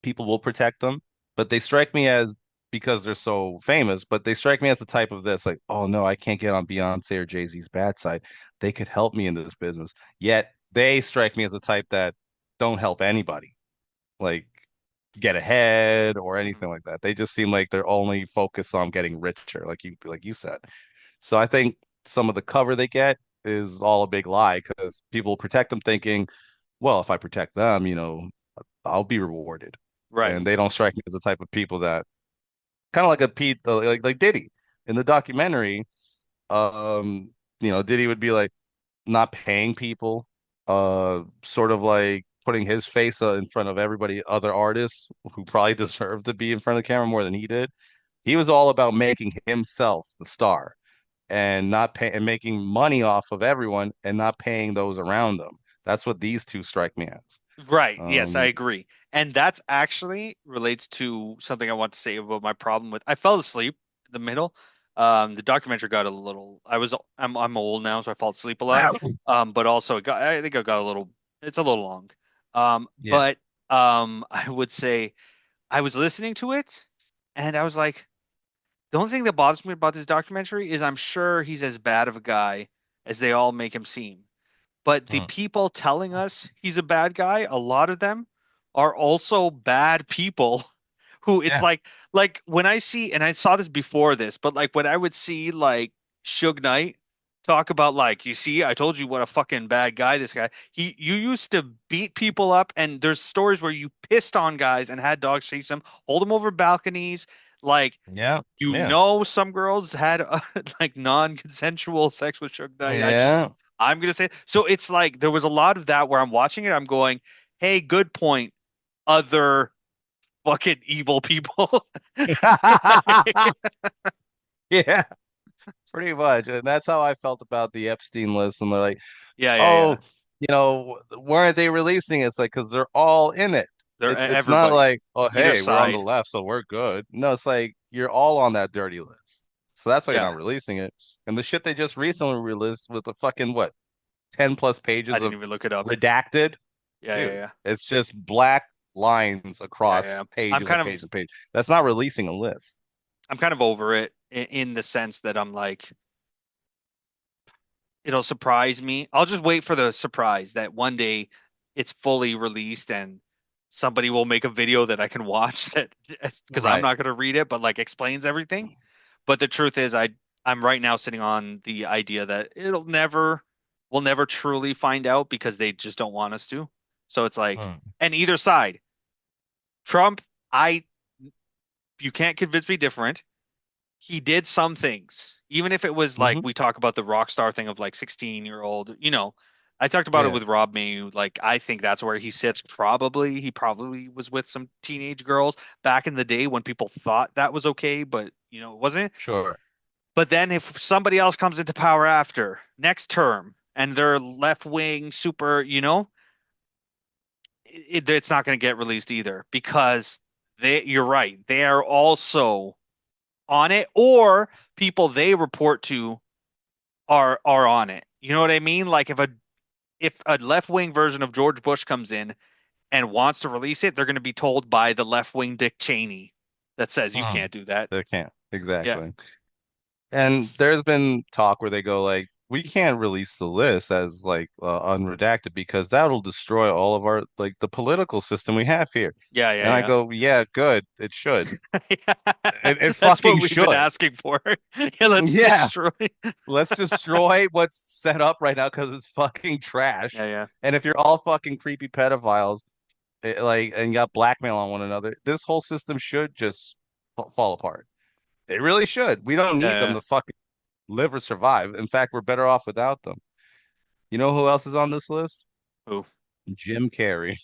Speaker 4: people will protect them, but they strike me as because they're so famous, but they strike me as the type of this, like, oh no, I can't get on Beyonce or Jay-Z's bad side. They could help me in this business. Yet they strike me as the type that don't help anybody, like get ahead or
Speaker 3: Mhm.
Speaker 4: anything like that. They just seem like they're only focused on getting richer, like you said. So I think some of the cover they get is all a big lie because people protect them thinking, well, if I protect them, I'll be rewarded.
Speaker 3: Right.
Speaker 4: And they don't strike me as the type of people that kind of like a Pete, like Diddy in the documentary. Um, Diddy would be like not paying people, sort of like putting his face in front of everybody, other artists who probably deserved to be in front of the camera more than he did. He was all about making himself the star and not pay and making money off of everyone and not paying those around them. That's what these two strike me as.
Speaker 3: Right. Yes, I
Speaker 4: Um,
Speaker 3: agree. And that's actually relates to something I want to say about my problem with I fell asleep in the middle. The documentary got a little I'm old now, so I fall asleep a lot. But also I think it got a little it's a little long.
Speaker 4: yeah.
Speaker 3: But I would say I was listening to it and I was like, the only thing that bothers me about this documentary is I'm sure he's as bad of a guy as they all make him seem. But the
Speaker 4: Mm.
Speaker 3: people telling us he's a bad guy, a lot of them are also bad people who it's
Speaker 4: Yeah.
Speaker 3: like when I see, and I saw this before this, but like when I would see like Suge Knight talk about like, you see, I told you what a fucking bad guy this guy. You used to beat people up, and there's stories where you pissed on guys and had dogs chase them, hold them over balconies. Like,
Speaker 4: Yeah. Yeah.
Speaker 3: some girls had like non-consensual sex with Suge Knight.
Speaker 4: Yeah.
Speaker 3: I'm gonna say so. It's like there was a lot of that where I'm watching it. I'm going, "Hey, good point." Other fucking evil people.
Speaker 4: Yeah, pretty much. And that's how I felt about the Epstein list. And they're like,
Speaker 3: Yeah, yeah,
Speaker 4: oh,
Speaker 3: yeah.
Speaker 4: weren't they releasing it? It's like, because they're all in it. It's not
Speaker 3: Everybody,
Speaker 4: like, oh,
Speaker 3: either
Speaker 4: hey, we're on the
Speaker 3: side.
Speaker 4: left, so we're good. No, it's like you're all on that dirty list. So that's why you're
Speaker 3: Yeah,
Speaker 4: not releasing it. And the shit they just recently released with the fucking what, 10 plus
Speaker 3: I
Speaker 4: pages
Speaker 3: didn't
Speaker 4: of
Speaker 3: even look it up.
Speaker 4: redacted,
Speaker 3: Yeah, yeah,
Speaker 4: dude.
Speaker 3: yeah,
Speaker 4: It's just black lines
Speaker 3: yeah, yeah.
Speaker 4: across pages and pages and pages. That's not releasing a list.
Speaker 3: I'm kind of over it in the sense that I'm like, it'll surprise me. I'll just wait for the surprise that one day it's fully released and somebody will make a video that I can watch that because I'm
Speaker 4: Right.
Speaker 3: not going to read it, but like explains everything. But the truth is, I'm right now sitting on the idea that we'll never truly find out because they just don't want us to. So it's like,
Speaker 4: Mm.
Speaker 3: and either side, Trump, I you can't convince me different. He did some things, even if it was like
Speaker 4: Hmm.
Speaker 3: we talk about the rock star thing of like 16-year-old, I talked about it
Speaker 4: Yeah,
Speaker 3: with Rob Mayu. Like, I think that's where he sits. Probably, he probably was with some teenage girls back in the day when people thought that was okay, but it wasn't.
Speaker 4: sure.
Speaker 3: But then if somebody else comes into power after next term and they're left wing super, it's not going to get released either because you're right. They are also on it, or people they report to are on it. You know what I mean? Like if a left wing version of George Bush comes in and wants to release it, they're going to be told by the left wing Dick Cheney that says you
Speaker 4: Mhm.
Speaker 3: can't do that.
Speaker 4: They can't.
Speaker 3: Yeah.
Speaker 4: Exactly. And there's been talk where they go like, we can't release the list as like unredacted because that'll destroy all of our like the political system we have here.
Speaker 3: Yeah,
Speaker 4: And I
Speaker 3: yeah,
Speaker 4: go, yeah, good. It should.
Speaker 3: yeah.
Speaker 4: It
Speaker 3: That's
Speaker 4: fucking
Speaker 3: what we've been
Speaker 4: should.
Speaker 3: asking for. Yeah, let's
Speaker 4: Yeah.
Speaker 3: destroy.
Speaker 4: Let's destroy what's set up right now because it's fucking trash.
Speaker 3: Yeah, yeah.
Speaker 4: And if you're all fucking creepy pedophiles, like, and got blackmail on one another, this whole system should just fall apart. It really should. We don't
Speaker 3: Yeah,
Speaker 4: need them
Speaker 3: yeah.
Speaker 4: to fucking live or survive. In fact, we're better off without them. You know who else is on this list?
Speaker 3: Ooh.
Speaker 4: Jim Carrey.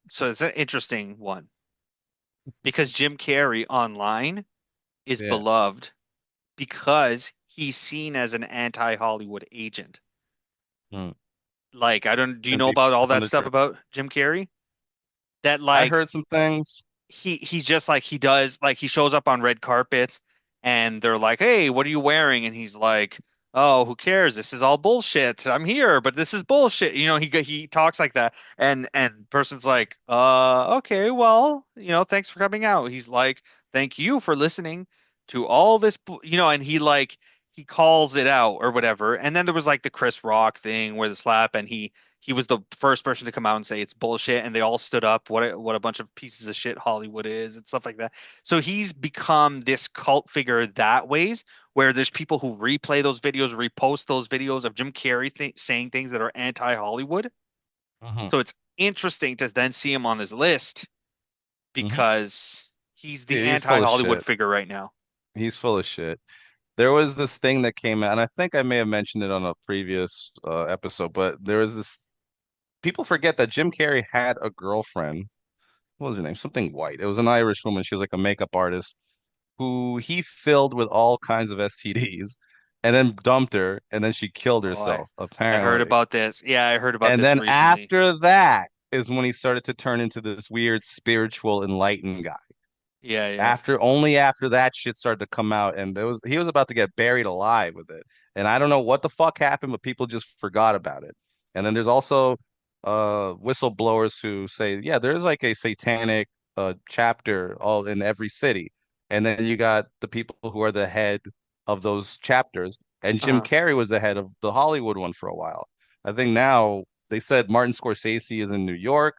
Speaker 3: So it's an interesting one because Jim Carrey online is
Speaker 4: Yeah.
Speaker 3: beloved because he's seen as an anti-Hollywood agent.
Speaker 4: Hmm.
Speaker 3: Like, I don't, do you
Speaker 4: Can
Speaker 3: know
Speaker 4: be
Speaker 3: about all
Speaker 4: from
Speaker 3: that
Speaker 4: the
Speaker 3: stuff
Speaker 4: truth.
Speaker 3: about Jim Carrey? That
Speaker 4: I
Speaker 3: like
Speaker 4: heard some things.
Speaker 3: he's just like he does like he shows up on red carpets and they're like, "Hey, what are you wearing?" And he's like, "Oh, who cares? This is all bullshit. I'm here, but this is bullshit." You know, he talks like that, and person's like, okay, well, thanks for coming out." He's like, "Thank you for listening to all this, and he calls it out or whatever. And then there was like the Chris Rock thing where the slap, and he was the first person to come out and say it's bullshit, and they all stood up. What a bunch of pieces of shit Hollywood is and stuff like that. So he's become this cult figure that ways, where there's people who replay those videos, repost those videos of Jim Carrey saying things that are anti-Hollywood.
Speaker 4: Mhm.
Speaker 3: So it's interesting to then see him on this list
Speaker 4: Mhm.
Speaker 3: because he's the
Speaker 4: He's full of
Speaker 3: anti-Hollywood
Speaker 4: shit.
Speaker 3: figure right now.
Speaker 4: He's full of shit. There was this thing that came out, and I think I may have mentioned it on a previous episode, but there was this. People forget that Jim Carrey had a girlfriend. What was her name? Something White. It was an Irish woman. She was like a makeup artist who he filled with all kinds of STDs and then dumped her, and then she killed
Speaker 3: Oh,
Speaker 4: herself,
Speaker 3: I heard
Speaker 4: apparently.
Speaker 3: about this. Yeah, I heard about
Speaker 4: And
Speaker 3: this
Speaker 4: then
Speaker 3: recently.
Speaker 4: after that is when he started to turn into this weird spiritual enlightened guy.
Speaker 3: Yeah, yeah.
Speaker 4: Only after that shit started to come out, and he was about to get buried alive with it. And I don't know what the fuck happened, but people just forgot about it. And then there's also whistleblowers who say, yeah, there's like a satanic chapter all in every city. And then you got the people who are the head of those chapters. And Jim
Speaker 3: Uh-huh.
Speaker 4: Carrey was the head of the Hollywood one for a while. I think now they said Martin Scorsese is in New York.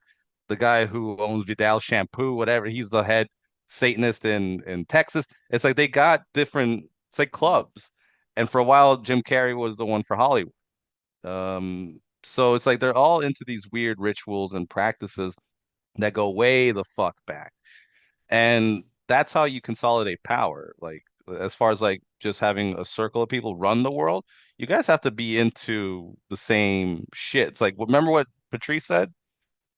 Speaker 4: The guy who owns Vidal Shampoo, whatever, he's the head Satanist in Texas. It's like they got different, it's like clubs. And for a while, Jim Carrey was the one for Hollywood. So it's like they're all into these weird rituals and practices that go way the fuck back. And that's how you consolidate power. Like as far as like just having a circle of people run the world, you guys have to be into the same shit. It's like remember what Patrice said?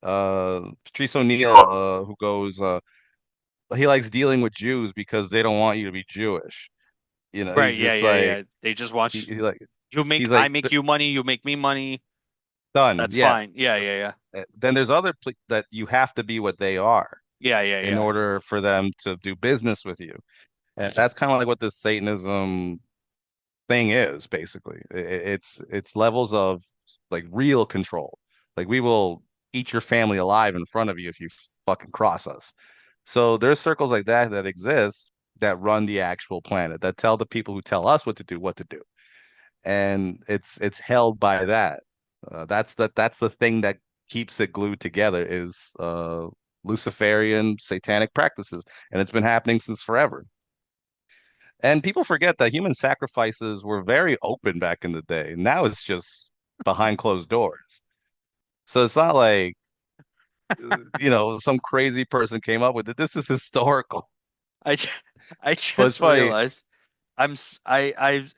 Speaker 4: Patrice O'Neill, who goes, he likes dealing with Jews because they don't want you to be Jewish. You know,
Speaker 3: Right,
Speaker 4: he's
Speaker 3: yeah,
Speaker 4: just
Speaker 3: yeah,
Speaker 4: like
Speaker 3: yeah. They just want
Speaker 4: he like he's
Speaker 3: I
Speaker 4: like
Speaker 3: make you money, you make me money.
Speaker 4: done.
Speaker 3: That's
Speaker 4: Yeah.
Speaker 3: fine. Yeah, yeah, yeah.
Speaker 4: Then there's other that you have to be what they are
Speaker 3: Yeah, yeah,
Speaker 4: in
Speaker 3: yeah.
Speaker 4: order for them to do business with you. And that's kind of like what this Satanism thing is basically. It's levels of like real control. Like we will eat your family alive in front of you if you fucking cross us. So there's circles like that that exist that run the actual planet that tell the people who tell us what to do. And it's held by that. That's the thing that keeps it glued together is Luciferian satanic practices, and it's been happening since forever. And people forget that human sacrifices were very open back in the day. Now it's just behind closed doors. So it's not like, some crazy person came up with it. This is historical.
Speaker 3: I ju- I
Speaker 4: But it's
Speaker 3: just
Speaker 4: funny.
Speaker 3: realized I'm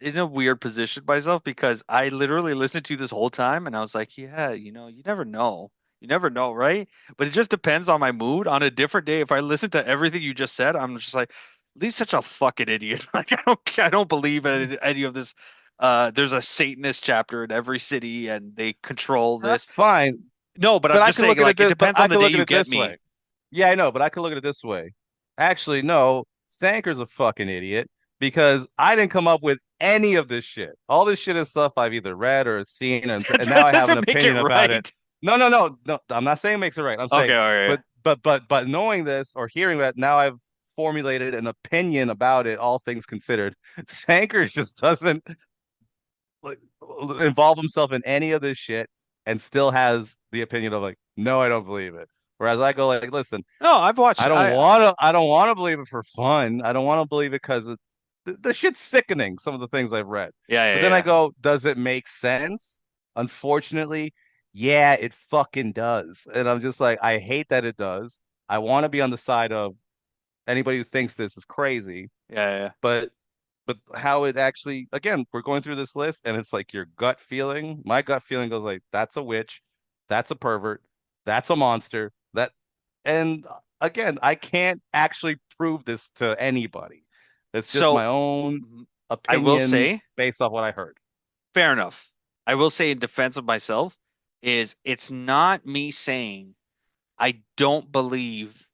Speaker 3: in a weird position myself because I literally listened to you this whole time and I was like, yeah, you never know. You never know, right? But it just depends on my mood. On a different day, if I listen to everything you just said, I'm just like, Lee's such a fucking idiot. Like I don't believe in any of this. There's a Satanist chapter in every city and they control
Speaker 4: That's
Speaker 3: this.
Speaker 4: fine.
Speaker 3: No, but
Speaker 4: But
Speaker 3: I'm
Speaker 4: I
Speaker 3: just
Speaker 4: could
Speaker 3: saying,
Speaker 4: look at it
Speaker 3: like, it
Speaker 4: this, but
Speaker 3: depends
Speaker 4: I
Speaker 3: on the
Speaker 4: could
Speaker 3: day
Speaker 4: look at
Speaker 3: you
Speaker 4: it
Speaker 3: get
Speaker 4: this
Speaker 3: me.
Speaker 4: way. Yeah, I know, but I could look at it this way. Actually, no, Sanker's a fucking idiot because I didn't come up with any of this shit. All this shit is stuff I've either read or seen, and now
Speaker 3: That
Speaker 4: I have an
Speaker 3: doesn't make it
Speaker 4: opinion about it.
Speaker 3: right.
Speaker 4: No. I'm not saying it makes it right. I'm
Speaker 3: Okay,
Speaker 4: saying,
Speaker 3: all right.
Speaker 4: but knowing this or hearing that, now I've formulated an opinion about it, all things considered. Sanker just doesn't like involve himself in any of this shit and still has the opinion of like, no, I don't believe it. Whereas I go like, listen,
Speaker 3: No, I've watched.
Speaker 4: I don't want to believe it for fun. I don't want to believe it because the shit's sickening, some of the things I've read. But then I
Speaker 3: Yeah.
Speaker 4: go, does it make sense? Unfortunately, yeah, it fucking does. And I'm just like, I hate that it does. I want to be on the side of anybody who thinks this is crazy,
Speaker 3: Yeah.
Speaker 4: but how it actually, again, we're going through this list and it's like your gut feeling. My gut feeling goes like, that's a witch, that's a pervert, that's a monster. And again, I can't actually prove this to anybody. It's just my
Speaker 3: So
Speaker 4: own
Speaker 3: I will say,
Speaker 4: opinions based off what I heard.
Speaker 3: fair enough. I will say in defense of myself, is it's not me saying I don't believe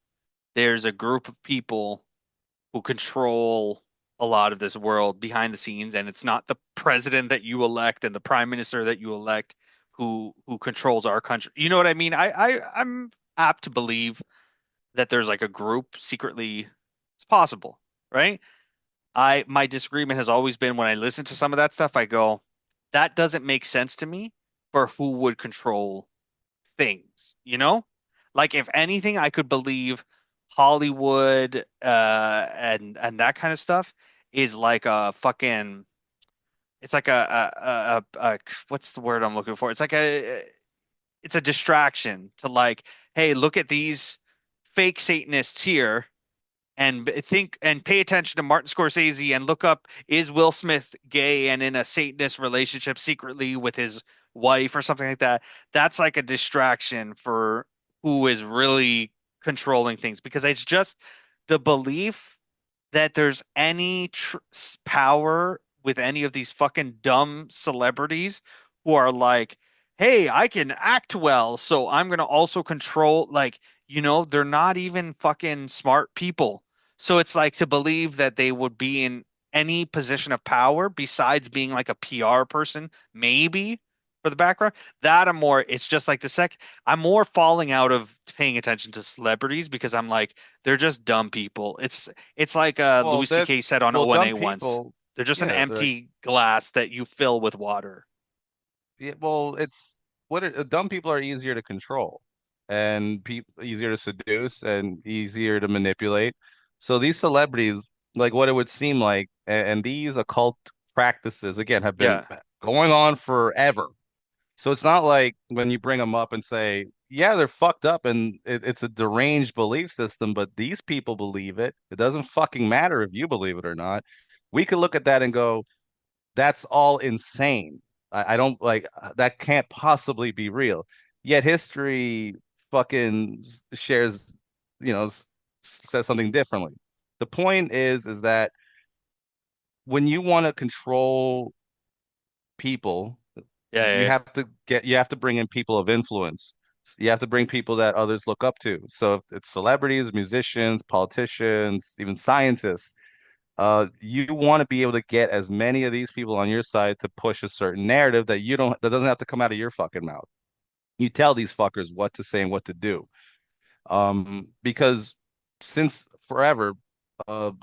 Speaker 3: there's a group of people who control a lot of this world behind the scenes, and it's not the president that you elect and the prime minister that you elect who controls our country. You know what I mean? I'm apt to believe that there's like a group secretly. It's possible, right? I my disagreement has always been when I listen to some of that stuff, I go, that doesn't make sense to me for who would control things, you know? Like if anything, I could believe Hollywood and that kind of stuff is like a fucking it's like a what's the word I'm looking for? It's like it's a distraction to like, hey, look at these fake Satanists here and think and pay attention to Martin Scorsese and look up, is Will Smith gay and in a Satanist relationship secretly with his wife or something like that. That's like a distraction for who is really controlling things because it's just the belief that there's any power with any of these fucking dumb celebrities who are like, hey, I can act well, so I'm gonna also control, like, they're not even fucking smart people. So it's like to believe that they would be in any position of power besides being like a PR person, maybe for the background. That I'm more, it's just like I'm more falling out of paying attention to celebrities because I'm like, they're just dumb people. It's like
Speaker 4: Well,
Speaker 3: Louis C.K. said on
Speaker 4: dumb
Speaker 3: O&A once.
Speaker 4: people,
Speaker 3: They're just an
Speaker 4: yeah,
Speaker 3: empty glass that you fill with water.
Speaker 4: yeah, well, it's dumb people are easier to control and easier to seduce and easier to manipulate. So these celebrities, like what it would seem like, and these occult practices again have been
Speaker 3: Yeah.
Speaker 4: going on forever. So it's not like when you bring them up and say, yeah, they're fucked up and it's a deranged belief system, but these people believe it. It doesn't fucking matter if you believe it or not. We could look at that and go, that's all insane. I don't like that can't possibly be real. Yet history fucking shares, says something differently. The point is that when you want to control people, you
Speaker 3: Yeah.
Speaker 4: have to bring in people of influence. You have to bring people that others look up to. So if it's celebrities, musicians, politicians, even scientists, you want to be able to get as many of these people on your side to push a certain narrative that doesn't have to come out of your fucking mouth. You tell these fuckers what to say and what to do. Because since forever,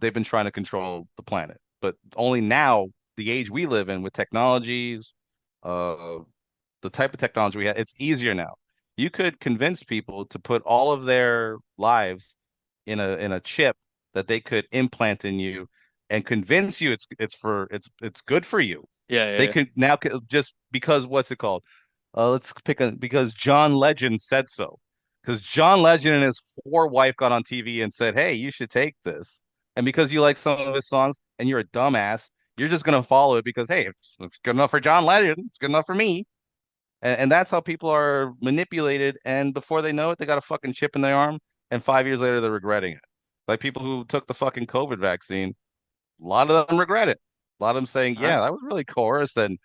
Speaker 4: they've been trying to control the planet, but only now, the age we live in with technologies, uh, the type of technology we have, it's easier now. You could convince people to put all of their lives in a chip that they could implant in you and convince you it's good for you. They
Speaker 3: Yeah.
Speaker 4: can now just because what's it called? Because John Legend said so. Because John Legend and his poor wife got on TV and said, "Hey, you should take this." And because you like some of his songs and you're a dumbass, you're just gonna follow it because hey, it's good enough for John Legend. It's good enough for me. And that's how people are manipulated. And before they know it, they got a fucking chip in their arm. And 5 years later, they're regretting it. Like people who took the fucking COVID vaccine, a lot of them regret it. A lot of them saying,
Speaker 3: Uh,
Speaker 4: yeah, I was really coerced and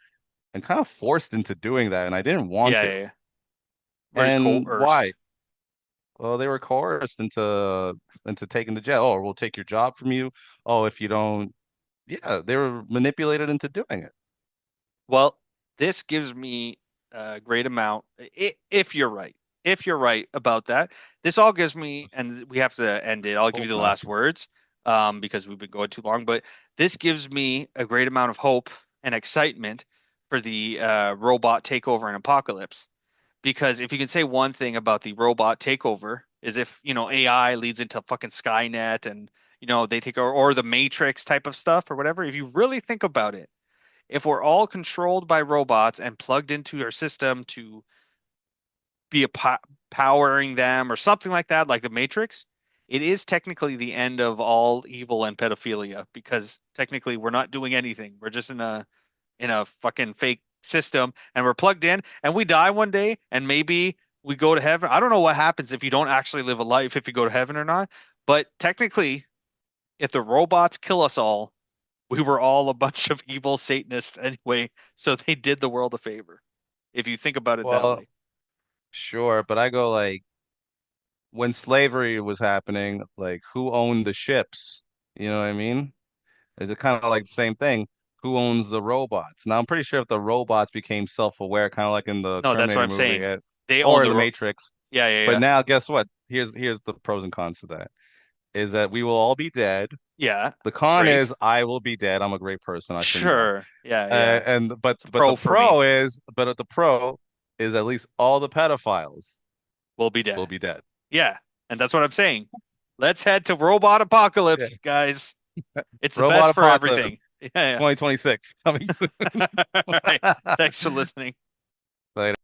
Speaker 4: kind of forced into doing that. And I didn't want
Speaker 3: yeah.
Speaker 4: to.
Speaker 3: Yeah. Or he's
Speaker 4: And why?
Speaker 3: coerced.
Speaker 4: Well, they were coerced into taking the jet. Oh, we'll take your job from you. Oh, if you don't, yeah, they were manipulated into doing it.
Speaker 3: Well, this gives me a great amount. If you're right, if you're right about that, this all gives me, and we have to end it. I'll give you
Speaker 4: Hope
Speaker 3: the
Speaker 4: not.
Speaker 3: last words, because we've been going too long. But this gives me a great amount of hope and excitement for the robot takeover and apocalypse. Because if you can say one thing about the robot takeover is if, AI leads into fucking Skynet and, they take over, or the Matrix type of stuff or whatever. If you really think about it, if we're all controlled by robots and plugged into our system to be powering them or something like that, like the Matrix, it is technically the end of all evil and pedophilia because technically we're not doing anything. We're just in a fucking fake system and we're plugged in and we die one day and maybe we go to heaven. I don't know what happens if you don't actually live a life, if you go to heaven or not. But technically, if the robots kill us all, we were all a bunch of evil Satanists anyway. So they did the world a favor, if you think about it that
Speaker 4: Well,
Speaker 3: way.
Speaker 4: sure, but I go like when slavery was happening, like who owned the ships? You know what I mean? It's kind of like the same thing. Who owns the robots? Now, I'm pretty sure if the robots became self-aware, kind of like in the
Speaker 3: No, that's what
Speaker 4: Terminator
Speaker 3: I'm
Speaker 4: movie,
Speaker 3: saying. They own
Speaker 4: or
Speaker 3: the
Speaker 4: the Matrix.
Speaker 3: yeah, yeah,
Speaker 4: But
Speaker 3: yeah.
Speaker 4: now, guess what? Here's the pros and cons to that. Is that we will all be dead.
Speaker 3: Yeah.
Speaker 4: The con
Speaker 3: Great.
Speaker 4: is I will be dead. I'm a great person. I shouldn't die.
Speaker 3: Sure. Yeah, yeah.
Speaker 4: And
Speaker 3: It's a
Speaker 4: but
Speaker 3: pro for me.
Speaker 4: the pro is at least all the pedophiles
Speaker 3: We'll be
Speaker 4: will
Speaker 3: dead.
Speaker 4: be dead.
Speaker 3: Yeah. And that's what I'm saying. Let's head to robot apocalypse,
Speaker 4: Yeah.
Speaker 3: you guys. It's the
Speaker 4: Robot
Speaker 3: best for
Speaker 4: apocalypse
Speaker 3: everything. Yeah,
Speaker 4: 2026 coming soon.
Speaker 3: yeah. All right. Thanks for listening.
Speaker 4: Later.